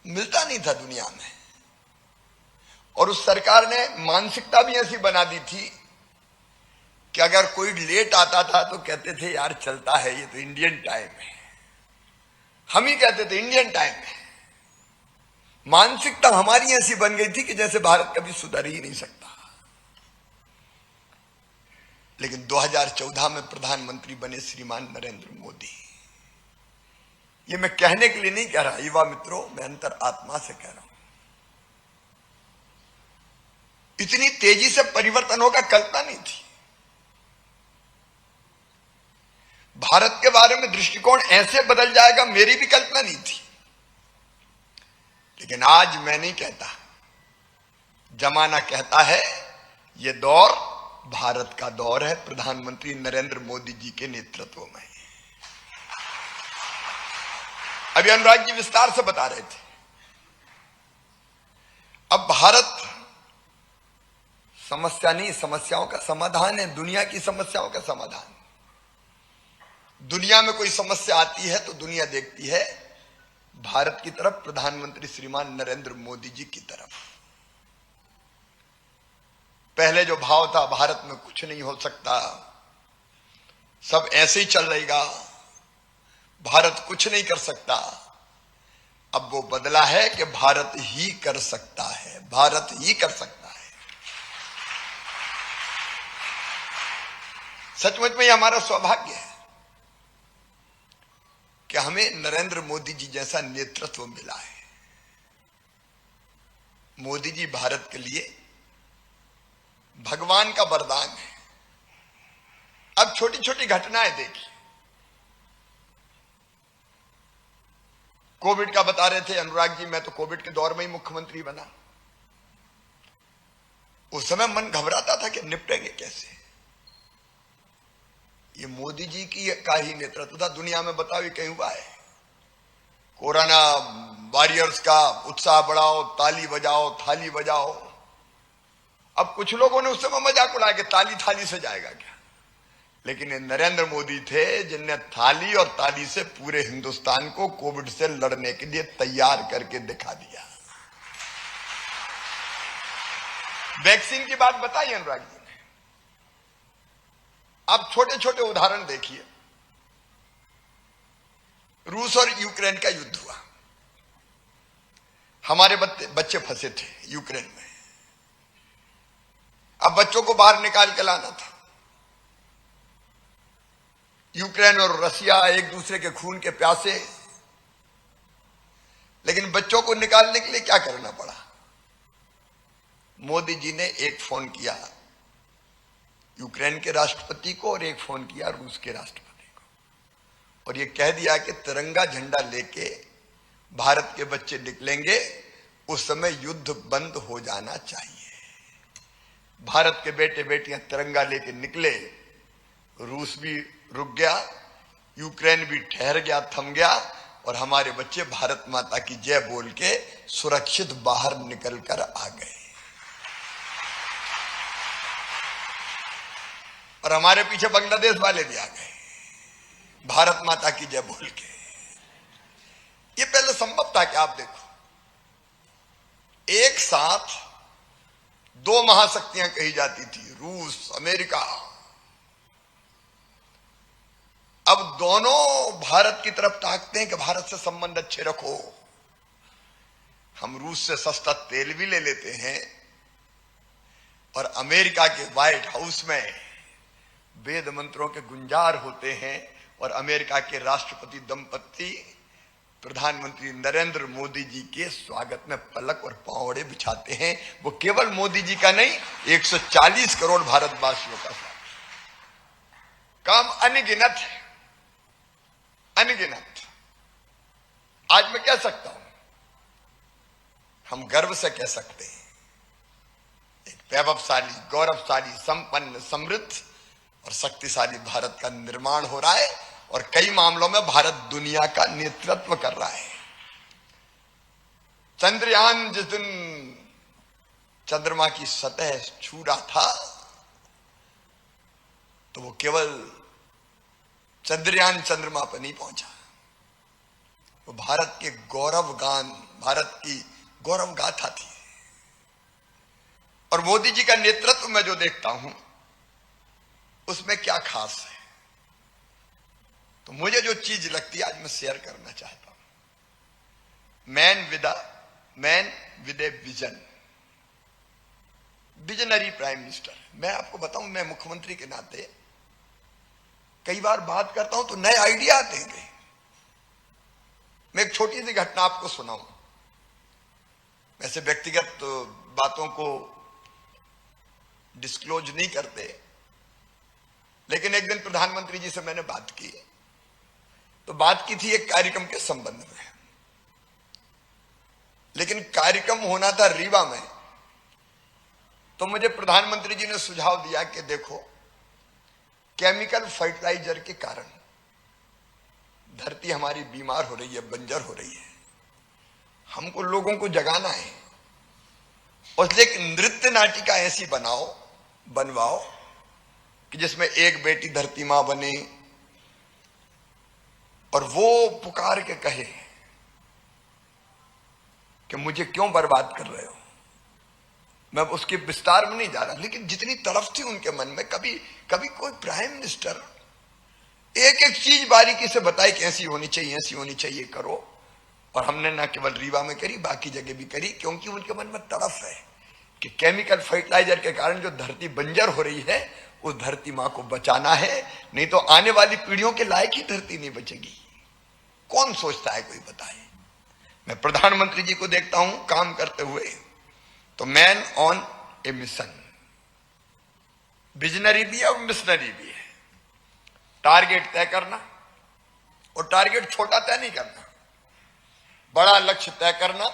S5: मिलता नहीं था दुनिया में। और उस सरकार ने मानसिकता भी ऐसी बना दी थी कि अगर कोई लेट आता था तो कहते थे यार चलता है, ये तो इंडियन टाइम है। हम ही कहते थे इंडियन टाइम है। मानसिकता हमारी ऐसी बन गई थी कि जैसे भारत कभी सुधर ही नहीं सकता। लेकिन 2014 में प्रधानमंत्री बने श्रीमान नरेंद्र मोदी। ये मैं कहने के लिए नहीं कह रहा युवा मित्रों, मैं अंतर आत्मा से कह रहा हूं।
S6: इतनी तेजी से परिवर्तन होगा कल्पना नहीं थी। भारत के बारे में दृष्टिकोण ऐसे बदल जाएगा मेरी भी कल्पना नहीं थी। लेकिन आज मैं नहीं कहता, जमाना कहता है यह दौर भारत का दौर है, प्रधानमंत्री नरेंद्र मोदी जी के नेतृत्व में। अभी अनुराग जी विस्तार से बता रहे थे, अब भारत समस्या नहीं, समस्याओं का समाधान है, दुनिया की समस्याओं का समाधान। दुनिया में कोई समस्या आती है तो दुनिया देखती है भारत की तरफ, प्रधानमंत्री श्रीमान नरेंद्र मोदी जी की तरफ। पहले जो भाव था भारत में कुछ नहीं हो सकता, सब ऐसे ही चल रहेगा, भारत कुछ नहीं कर सकता, अब वो बदला है कि भारत ही कर सकता है, भारत ही कर सकता है। सचमुच में ये हमारा सौभाग्य है कि हमें नरेंद्र मोदी जी जैसा नेतृत्व मिला है। मोदी जी भारत के लिए भगवान का वरदान है। अब छोटी छोटी घटनाएं देखिए, कोविड का बता रहे थे अनुराग जी, मैं तो कोविड के दौर में ही मुख्यमंत्री बना। उस समय मन घबराता था कि निपटेंगे कैसे। ये मोदी जी की का ही नेतृत्व था। दुनिया में बताओ ये कहीं हुआ है? कोरोना वॉरियर्स का उत्साह बढ़ाओ, ताली बजाओ, थाली बजाओ। अब कुछ लोगों ने उस समय मजाक उड़ाया कि ताली थाली से जाएगा क्या, लेकिन ये नरेंद्र मोदी थे जिनने थाली और ताली से पूरे हिंदुस्तान को कोविड से लड़ने के लिए तैयार करके दिखा दिया। वैक्सीन की बात बताई अनुराग जी ने। अब छोटे छोटे उदाहरण देखिए, रूस और यूक्रेन का युद्ध हुआ, हमारे बच्चे फंसे थे यूक्रेन में। अब बच्चों को बाहर निकाल के लाना था। यूक्रेन और रसिया एक दूसरे के खून के प्यासे, लेकिन बच्चों को निकालने के लिए क्या करना पड़ा? मोदी जी ने एक फोन किया यूक्रेन के राष्ट्रपति को और एक फोन किया रूस के राष्ट्रपति को, और यह कह दिया कि तिरंगा झंडा लेके भारत के बच्चे निकलेंगे, उस समय युद्ध बंद हो जाना चाहिए। भारत के बेटे बेटियां तिरंगा लेके निकले, रूस भी रुक गया, यूक्रेन भी ठहर गया, थम गया, और हमारे बच्चे भारत माता की जय बोल के सुरक्षित बाहर निकल कर आ गए। और हमारे पीछे बांग्लादेश वाले भी आ गए भारत माता की जय बोल के। ये पहले संभव था कि आप देखो, एक साथ दो महाशक्तियां कही जाती थी, रूस अमेरिका। अब दोनों भारत की तरफ ताकते हैं कि भारत से संबंध अच्छे रखो। हम रूस से सस्ता तेल भी ले लेते हैं, और अमेरिका के व्हाइट हाउस में वेद मंत्रों के गुंजार होते हैं, और अमेरिका के राष्ट्रपति दंपति प्रधानमंत्री नरेंद्र मोदी जी के स्वागत में पलक और पावड़े बिछाते हैं। वो केवल मोदी जी का नहीं, 140 करोड़ भारतवासियों का स्वागत। काम अनगिनत है, अनगिनत। आज मैं कह सकता हूं, हम गर्व से कह सकते हैं, एक वैभवशाली, गौरवशाली, संपन्न, समृद्ध और शक्तिशाली भारत का निर्माण हो रहा है, और कई मामलों में भारत दुनिया का नेतृत्व कर रहा है। चंद्रयान जिस दिन चंद्रमा की सतह छू रहा था, तो वो केवल चंद्रयान चंद्रमा पर नहीं पहुंचा, वो भारत के गौरव गान, भारत की गौरव गाथा थी। और मोदी जी का नेतृत्व में जो देखता हूं, उसमें क्या खास है, तो मुझे जो चीज लगती है आज मैं शेयर करना चाहता हूं। Man with a vision, visionary prime minister. मैं आपको बताऊं, मैं मुख्यमंत्री के नाते कई बार बात करता हूं तो नए आइडिया आते हैं। मैं एक छोटी सी घटना आपको सुनाऊं, वैसे व्यक्तिगत बातों को डिस्क्लोज नहीं करते। लेकिन एक दिन प्रधानमंत्री जी से मैंने बात की, तो बात की थी एक कार्यक्रम के संबंध में, लेकिन कार्यक्रम होना था रीवा में। तो मुझे प्रधानमंत्री जी ने सुझाव दिया कि देखो, केमिकल फर्टिलाइजर के कारण धरती हमारी बीमार हो रही है, बंजर हो रही है, हमको लोगों को जगाना है, और इसलिए एक नृत्य नाटिका ऐसी बनवाओ कि जिसमें एक बेटी धरती मां बने और वो पुकार के कहे कि मुझे क्यों बर्बाद कर रहे हो। मैं उसके विस्तार में नहीं जा रहा, लेकिन जितनी तरफ थी उनके मन में, कभी कोई प्राइम मिनिस्टर एक एक चीज बारीकी से बताई कि ऐसी होनी चाहिए, ऐसी होनी चाहिए, करो। और हमने न केवल रीवा में करी, बाकी जगह भी करी, क्योंकि उनके मन में तड़फ है कि केमिकल फर्टिलाइजर के कारण जो धरती बंजर हो रही है, उस धरती मां को बचाना है, नहीं तो आने वाली पीढ़ियों के लायक ही धरती नहीं बचेगी। कौन सोचता है, कोई बताए। मैं प्रधानमंत्री जी को देखता हूं काम करते हुए, तो man on A mission, visionary भी है और मिशनरी भी है। टारगेट तय करना, और टारगेट छोटा तय नहीं करना, बड़ा लक्ष्य तय करना,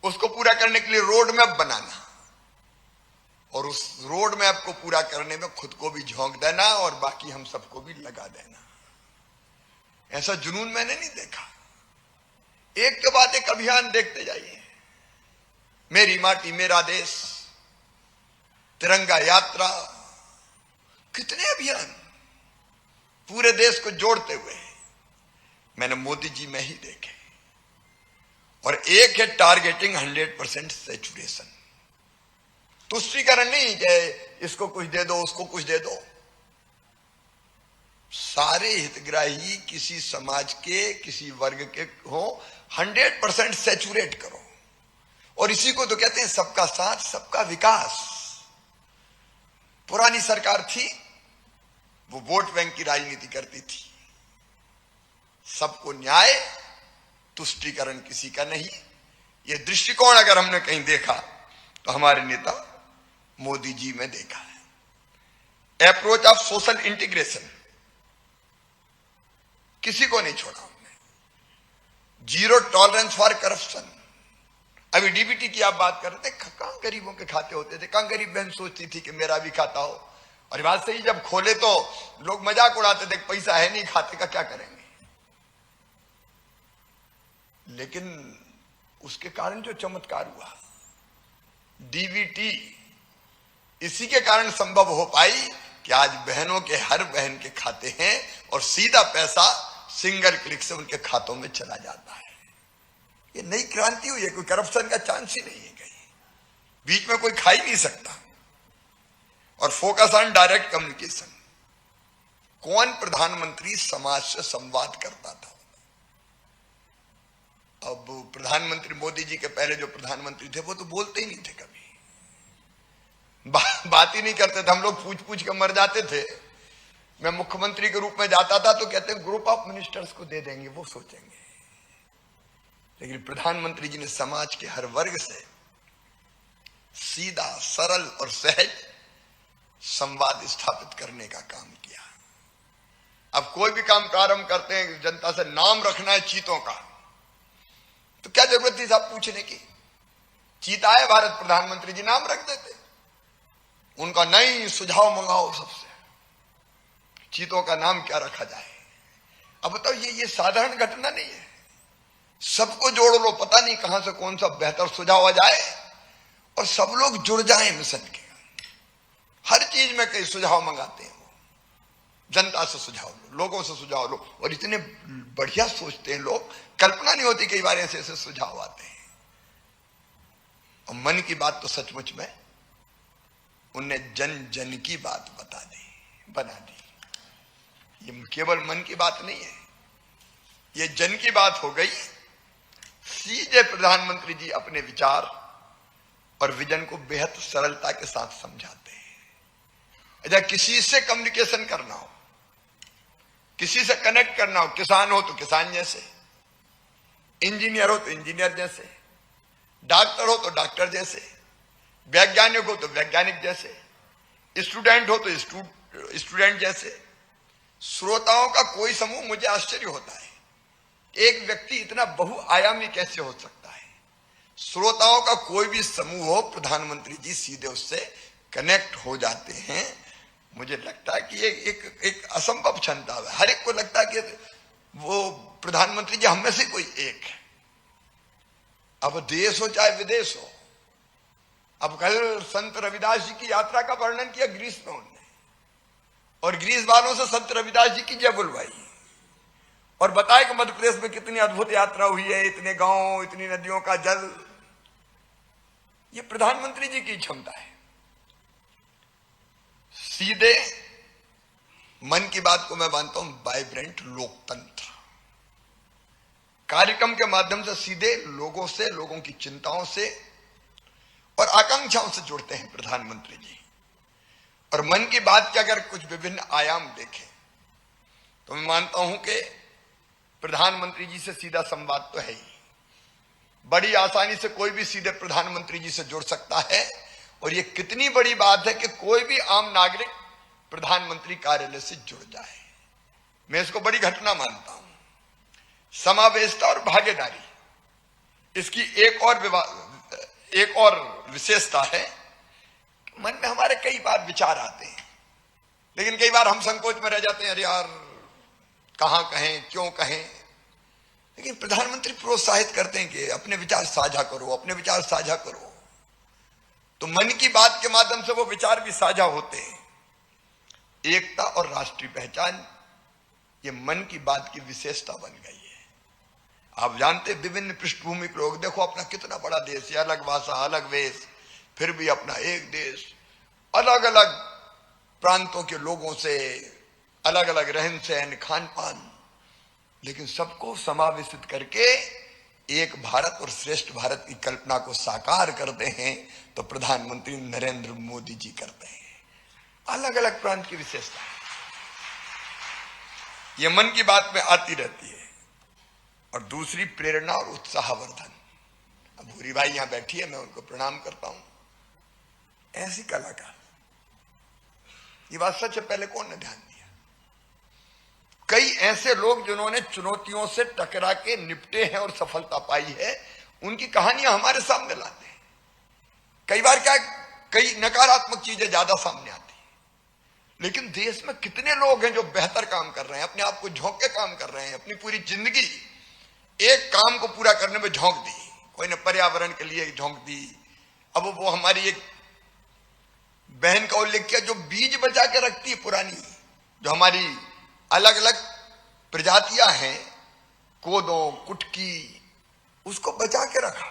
S6: उसको पूरा करने के लिए रोड मैप बनाना, और उस रोड मैप को पूरा करने में खुद को भी झोंक देना और बाकी हम सबको भी लगा देना। ऐसा जुनून मैंने नहीं देखा। एक के बाद एक अभियान देखते जाइए, मेरी माटी मेरा देश, तिरंगा यात्रा, कितने अभियान पूरे देश को जोड़ते हुए मैंने मोदी जी में ही देखे। और एक है टारगेटिंग 100% सैचुरेशन, तुष्टीकरण नहीं कि इसको कुछ दे दो, उसको कुछ दे दो। सारे हितग्राही किसी समाज के, किसी वर्ग के हो, 100% सैचुरेट करो। और इसी को तो कहते हैं सबका साथ सबका विकास। पुरानी सरकार थी, वो वोट बैंक की राजनीति करती थी, सबको न्याय, तुष्टीकरण किसी का नहीं। ये दृष्टिकोण अगर हमने कहीं देखा तो हमारे नेता मोदी जी में देखा है। अप्रोच ऑफ सोशल इंटीग्रेशन, किसी को नहीं छोड़ा हमने। Zero tolerance for corruption. अभी डीबीटी की आप बात कर रहे थे, कहां गरीबों के खाते होते थे, कहां गरीब बहन सोचती थी कि मेरा भी खाता हो। और बात सही, जब खोले तो लोग मजाक उड़ाते थे, पैसा है नहीं, खाते का क्या करेंगे। लेकिन उसके कारण जो चमत्कार हुआ, डीबीटी इसी के कारण संभव हो पाई कि आज बहनों के, हर बहन के खाते हैं और सीधा पैसा सिंगल क्लिक से उनके खातों में चला जाता है। ये नई क्रांति हुई है, कोई करप्शन का चांस ही नहीं है कहीं, बीच में कोई खा ही नहीं सकता। और फोकस ऑन डायरेक्ट कम्युनिकेशन। कौन प्रधानमंत्री समाज से संवाद करता था? अब प्रधानमंत्री मोदी जी के पहले जो प्रधानमंत्री थे वो तो बोलते ही नहीं थे, कभी बात ही नहीं करते थे। हम लोग पूछ के मर जाते थे। मैं मुख्यमंत्री के रूप में जाता था तो कहते ग्रुप ऑफ मिनिस्टर्स को दे देंगे, वो सोचेंगे। लेकिन प्रधानमंत्री जी ने समाज के हर वर्ग से सीधा, सरल और सहज संवाद स्थापित करने का काम किया। अब कोई भी काम प्रारंभ करते हैं, जनता से नाम रखना है चीतों का, तो क्या जरूरत थी साहब पूछने की? चीता है भारत, प्रधानमंत्री जी नाम रख देते। उनका नई सुझाव मंगाओ सबसे, चीतों का नाम क्या रखा जाए। अब बताओ, ये साधारण घटना नहीं है। सबको जोड़ लो, पता नहीं कहां से कौन सा बेहतर सुझाव आ जाए और सब लोग जुड़ जाएं मिशन के। हर चीज में कई सुझाव मंगाते हैं वो, जनता से सुझाव लो, लोगों से सुझाव लो, और इतने बढ़िया सोचते हैं लोग, कल्पना नहीं होती कई बार ऐसे ऐसे सुझाव आते हैं। और मन की बात तो सचमुच में उनने जन जन की बात बना दी। ये केवल मन की बात नहीं है, ये जन की बात हो गई। सीधे प्रधानमंत्री जी अपने विचार और विजन को बेहद सरलता के साथ समझाते हैं। अगर किसी से कम्युनिकेशन करना हो, किसी से कनेक्ट करना हो, किसान हो तो किसान जैसे, इंजीनियर हो तो इंजीनियर जैसे, डॉक्टर हो तो डॉक्टर जैसे, वैज्ञानिक हो तो वैज्ञानिक जैसे, स्टूडेंट हो तो स्टूडेंट जैसे। श्रोताओं का कोई समूह, मुझे आश्चर्य होता है एक व्यक्ति इतना बहुआयामी कैसे हो सकता है। श्रोताओं का कोई भी समूह हो, प्रधानमंत्री जी सीधे उससे कनेक्ट हो जाते हैं। मुझे लगता है कि ये एक असंभव क्षमता है। हर एक को लगता है कि वो प्रधानमंत्री जी हम में से कोई एक है। अब देश हो चाहे विदेश हो। अब कल संत रविदास जी की यात्रा का वर्णन किया ग्रीस में उन्होंने, और ग्रीस वालों से संत रविदास जी की जय बुलवाई और बताया कि मध्य प्रदेश में कितनी अद्भुत यात्रा हुई है, इतने गांव, इतनी नदियों का जल। ये प्रधानमंत्री जी की क्षमता है। सीधे मन की बात को मैं मानता हूं वाइब्रेंट लोकतंत्र। कार्यक्रम के माध्यम से सीधे लोगों से, लोगों की चिंताओं से और आकांक्षाओं से जुड़ते हैं प्रधानमंत्री जी। और मन की बात के अगर कुछ विभिन्न आयाम देखें तो मैं मानता हूं कि प्रधानमंत्री जी से सीधा संवाद तो है ही। बड़ी आसानी से कोई भी सीधे प्रधानमंत्री जी से जुड़ सकता है। और यह कितनी बड़ी बात है कि कोई भी आम नागरिक प्रधानमंत्री कार्यालय से जुड़ जाए। मैं इसको बड़ी घटना मानता हूं। समावेशिता और भागीदारी, इसकी एक और विशेषता है। मन में हमारे कई बार विचार आते हैं, लेकिन कई बार हम संकोच में रह जाते हैं, अरे यार कहां कहें, क्यों कहें। लेकिन प्रधानमंत्री प्रोत्साहित करते हैं कि अपने विचार साझा करो, अपने विचार साझा करो। तो मन की बात के माध्यम से वो विचार भी साझा होते हैं। एकता और राष्ट्रीय पहचान, ये मन की बात की विशेषता बन गई है। आप जानते हैं विभिन्न पृष्ठभूमि के लोग, देखो अपना कितना बड़ा देश है, अलग भाषा, अलग वेश, फिर भी अपना एक देश, अलग अलग प्रांतों के लोगों से, अलग अलग रहन सहन, खान पान, लेकिन सबको समावेशित करके एक भारत और श्रेष्ठ भारत की कल्पना को साकार करते हैं तो प्रधानमंत्री नरेंद्र मोदी जी करते हैं। अलग अलग प्रांत की विशेषता ये मन की बात में आती रहती है। और दूसरी प्रेरणा और उत्साहवर्धन। अब भूरी भाई यहां बैठी है, मैं उनको प्रणाम करता हूं। ऐसी कलाकार, ये बात सच है, पहले कौन ने ध्यान दिया। कई ऐसे लोग जिन्होंने चुनौतियों से टकरा के निपटे हैं और सफलता पाई है, उनकी कहानियां हमारे सामने लाते हैं। कई बार क्या, कई नकारात्मक चीजें ज्यादा सामने आती हैं, लेकिन देश में कितने लोग हैं जो बेहतर काम कर रहे हैं, अपने आप को झोंक के काम कर रहे हैं, अपनी पूरी जिंदगी एक काम को पूरा करने में झोंक दी। कोई ने पर्यावरण के लिए झोंक दी। अब वो हमारी एक बहन का उल्लेख किया जो बीज बचा के रखती है पुरानी, जो हमारी अलग अलग प्रजातियां हैं, कोदो, कुटकी, उसको बचा के रखा।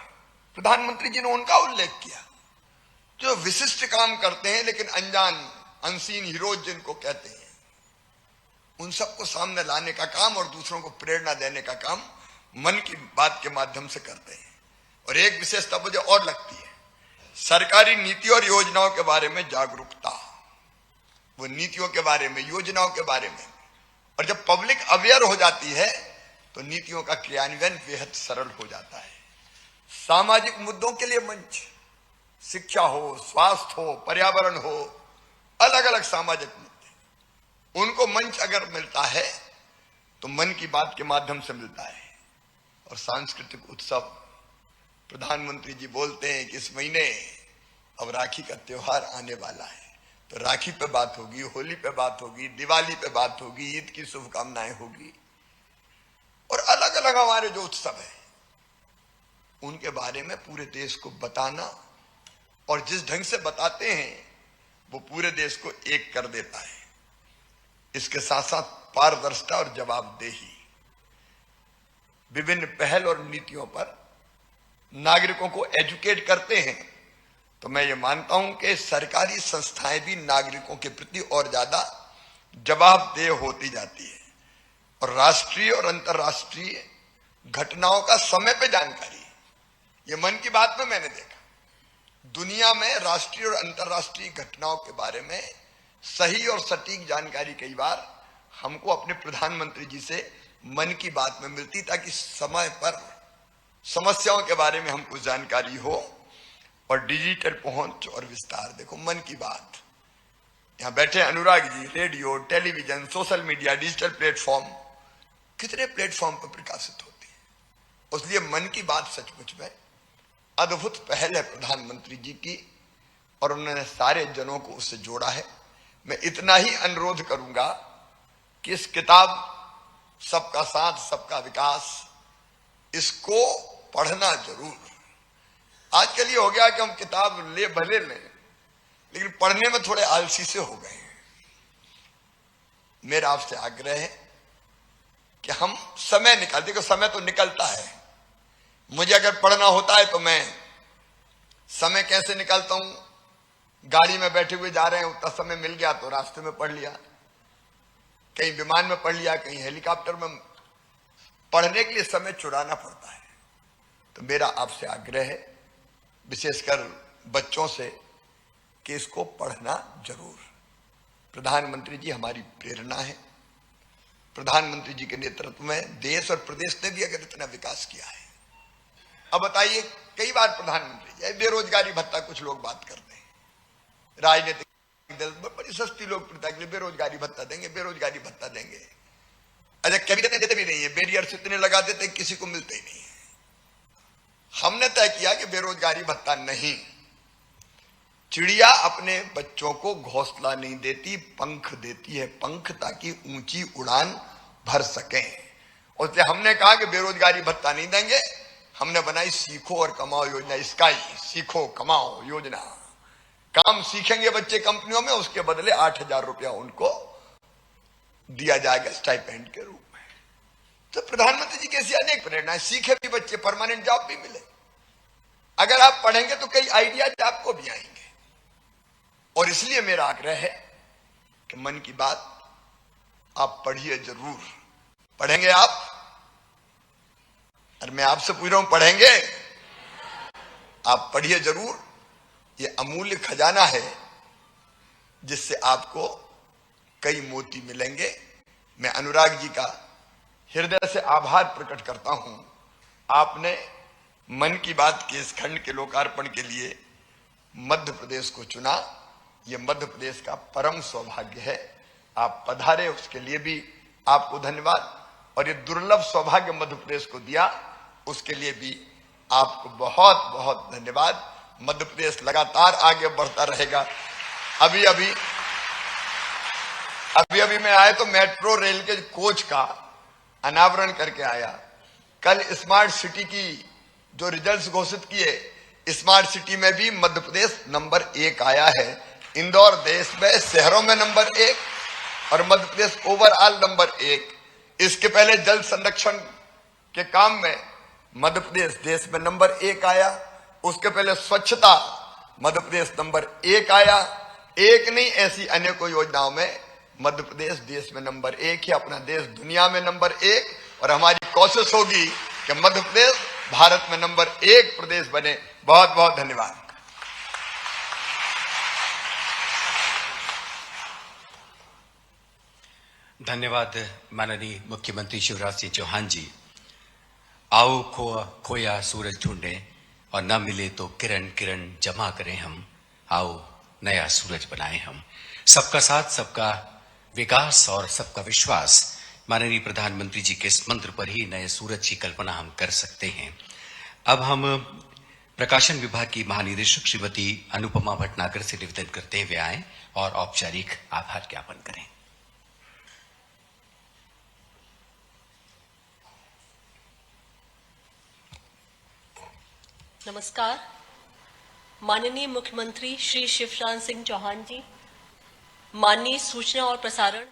S6: प्रधानमंत्री जी ने उनका उल्लेख किया, जो विशिष्ट काम करते हैं लेकिन अनजान, अनसीन हीरोज जिनको कहते हैं, उन सबको सामने लाने का काम और दूसरों को प्रेरणा देने का काम मन की बात के माध्यम से करते हैं। और एक विशेषता मुझे और लगती है, सरकारी नीति और योजनाओं के बारे में जागरूकता। वो नीतियों के बारे में, योजनाओं के बारे में, और जब पब्लिक अवेयर हो जाती है तो नीतियों का क्रियान्वयन बेहद सरल हो जाता है। सामाजिक मुद्दों के लिए मंच, शिक्षा हो, स्वास्थ्य हो, पर्यावरण हो, अलग अलग सामाजिक मुद्दे, उनको मंच अगर मिलता है तो मन की बात के माध्यम से मिलता है। और सांस्कृतिक उत्सव, प्रधानमंत्री जी बोलते हैं कि इस महीने अब राखी का त्योहार आने वाला है, तो राखी पे बात होगी, होली पे बात होगी, दिवाली पे बात होगी, ईद की शुभकामनाएं होगी। और अलग अलग हमारे जो उत्सव है उनके बारे में पूरे देश को बताना, और जिस ढंग से बताते हैं वो पूरे देश को एक कर देता है। इसके साथ साथ पारदर्शिता और जवाबदेही, विभिन्न पहल और नीतियों पर नागरिकों को एजुकेट करते हैं। तो मैं ये मानता हूं कि सरकारी संस्थाएं भी नागरिकों के प्रति और ज्यादा जवाबदेह होती जाती है। और राष्ट्रीय और अंतर्राष्ट्रीय घटनाओं का समय पे जानकारी, ये मन की बात में मैंने देखा, दुनिया में राष्ट्रीय और अंतर्राष्ट्रीय घटनाओं के बारे में सही और सटीक जानकारी कई बार हमको अपने प्रधानमंत्री जी से मन की बात में मिलती, ताकि समय पर समस्याओं के बारे में हमको जानकारी हो। और डिजिटल पहुंच और विस्तार। देखो मन की बात, यहां बैठे Anurag ji, radio, television, social media, digital platform, कितने प्लेटफॉर्म पर प्रकाशित होती है। इसलिए मन की बात सचमुच में अद्भुत पहल है प्रधानमंत्री जी की, और उन्होंने सारे जनों को उससे जोड़ा है। मैं इतना ही अनुरोध करूंगा कि इस किताब सबका साथ सबका विकास, इसको पढ़ना जरूर। आजकल ये हो गया कि हम किताब ले भले लें, लेकिन पढ़ने में थोड़े आलसी से हो गए हैं। मेरा आपसे आग्रह है कि हम समय निकाल, देखो समय तो निकलता है। मुझे अगर पढ़ना होता है तो मैं समय कैसे निकालता हूं, गाड़ी में बैठे हुए जा रहे हैं, उतना समय मिल गया तो रास्ते में पढ़ लिया, कहीं विमान में पढ़ लिया, कहीं हेलीकॉप्टर में। पढ़ने के लिए समय चुराना पड़ता है। तो मेरा आपसे आग्रह है, विशेषकर बच्चों से, कि इसको पढ़ना जरूर। प्रधानमंत्री जी हमारी प्रेरणा है। प्रधानमंत्री जी के नेतृत्व में देश और प्रदेश ने भी अगर इतना विकास किया है। अब बताइए, कई बार प्रधानमंत्री जी बेरोजगारी भत्ता, कुछ लोग बात करते हैं, राजनीतिक दल बड़ी सस्ती लोकप्रियता के लिए बेरोजगारी भत्ता देंगे, बेरोजगारी भत्ता देंगे। अच्छा, कभी देते भी नहीं है, बैरियर्स इतने लगा देते किसी को मिलते ही नहीं है। हमने तय किया कि बेरोजगारी भत्ता नहीं। चिड़िया अपने बच्चों को घोंसला नहीं देती, पंख देती है, पंख ताकि ऊंची उड़ान भर सके। और इसलिए हमने कहा कि बेरोजगारी भत्ता नहीं देंगे। हमने बनाई सीखो और कमाओ योजना, स्काई सीखो कमाओ योजना। काम सीखेंगे बच्चे कंपनियों में, उसके बदले 8,000 रुपया उनको दिया जाएगा स्टाइपेंड के रूप में। तो प्रधानमंत्री जी की ऐसी अनेक प्रेरणाएं, सीखे भी बच्चे, परमानेंट जॉब भी मिले। अगर आप पढ़ेंगे तो कई आइडियाज आपको भी आएंगे। और इसलिए मेरा आग्रह है कि मन की बात आप पढ़िए जरूर। पढ़ेंगे आप? और मैं आपसे पूछ रहा हूं, पढ़ेंगे? आप पढ़िए जरूर। ये अमूल्य खजाना है जिससे आपको कई मोती मिलेंगे। मैं अनुराग जी का हृदय से आभार प्रकट करता हूं। आपने मन की बात के इस खंड के लोकार्पण के लिए मध्य प्रदेश को चुना। यह मध्य प्रदेश का परम सौभाग्य है। आप पधारे, उसके लिए भी आपको धन्यवाद। और ये दुर्लभ सौभाग्य मध्य प्रदेश को दिया, उसके लिए भी आपको बहुत बहुत धन्यवाद। मध्य प्रदेश लगातार आगे बढ़ता रहेगा। अभी अभी मैं आया तो मेट्रो रेल के कोच का अनावरण करके आया। कल स्मार्ट सिटी की जो रिजल्ट्स घोषित किए, स्मार्ट सिटी में भी मध्य प्रदेश नंबर 1 आया है। इंदौर देश में शहरों में नंबर 1 और मध्य प्रदेश ओवरऑल नंबर 1। इसके पहले जल संरक्षण के काम में मध्य प्रदेश देश में नंबर 1 आया। उसके पहले स्वच्छता मध्य प्रदेश नंबर 1 आया। एक नहीं, ऐसी अनेकों योजनाओं में मध्य प्रदेश देश में नंबर 1 है। अपना देश दुनिया में नंबर 1, और हमारी कोशिश होगी कि मध्य प्रदेश भारत में नंबर 1 प्रदेश बने। बहुत बहुत धन्यवाद।
S4: धन्यवाद माननीय मुख्यमंत्री शिवराज सिंह चौहान जी। आओ खोया सूरज ढूंढें, और न मिले तो किरण किरण जमा करें हम। आओ नया सूरज बनाएं हम। सबका साथ सबका विकास और सबका विश्वास, माननीय प्रधानमंत्री जी के इस मंत्र पर ही नए सूरज की कल्पना हम कर सकते हैं। अब हम प्रकाशन विभाग की महानिदेशक श्रीमती अनुपमा भटनागर से निवेदन करते हुए आए और औपचारिक आभार ज्ञापन करें।
S7: नमस्कार। माननीय मुख्यमंत्री श्री शिवराज सिंह चौहान जी, माननीय सूचना और प्रसारण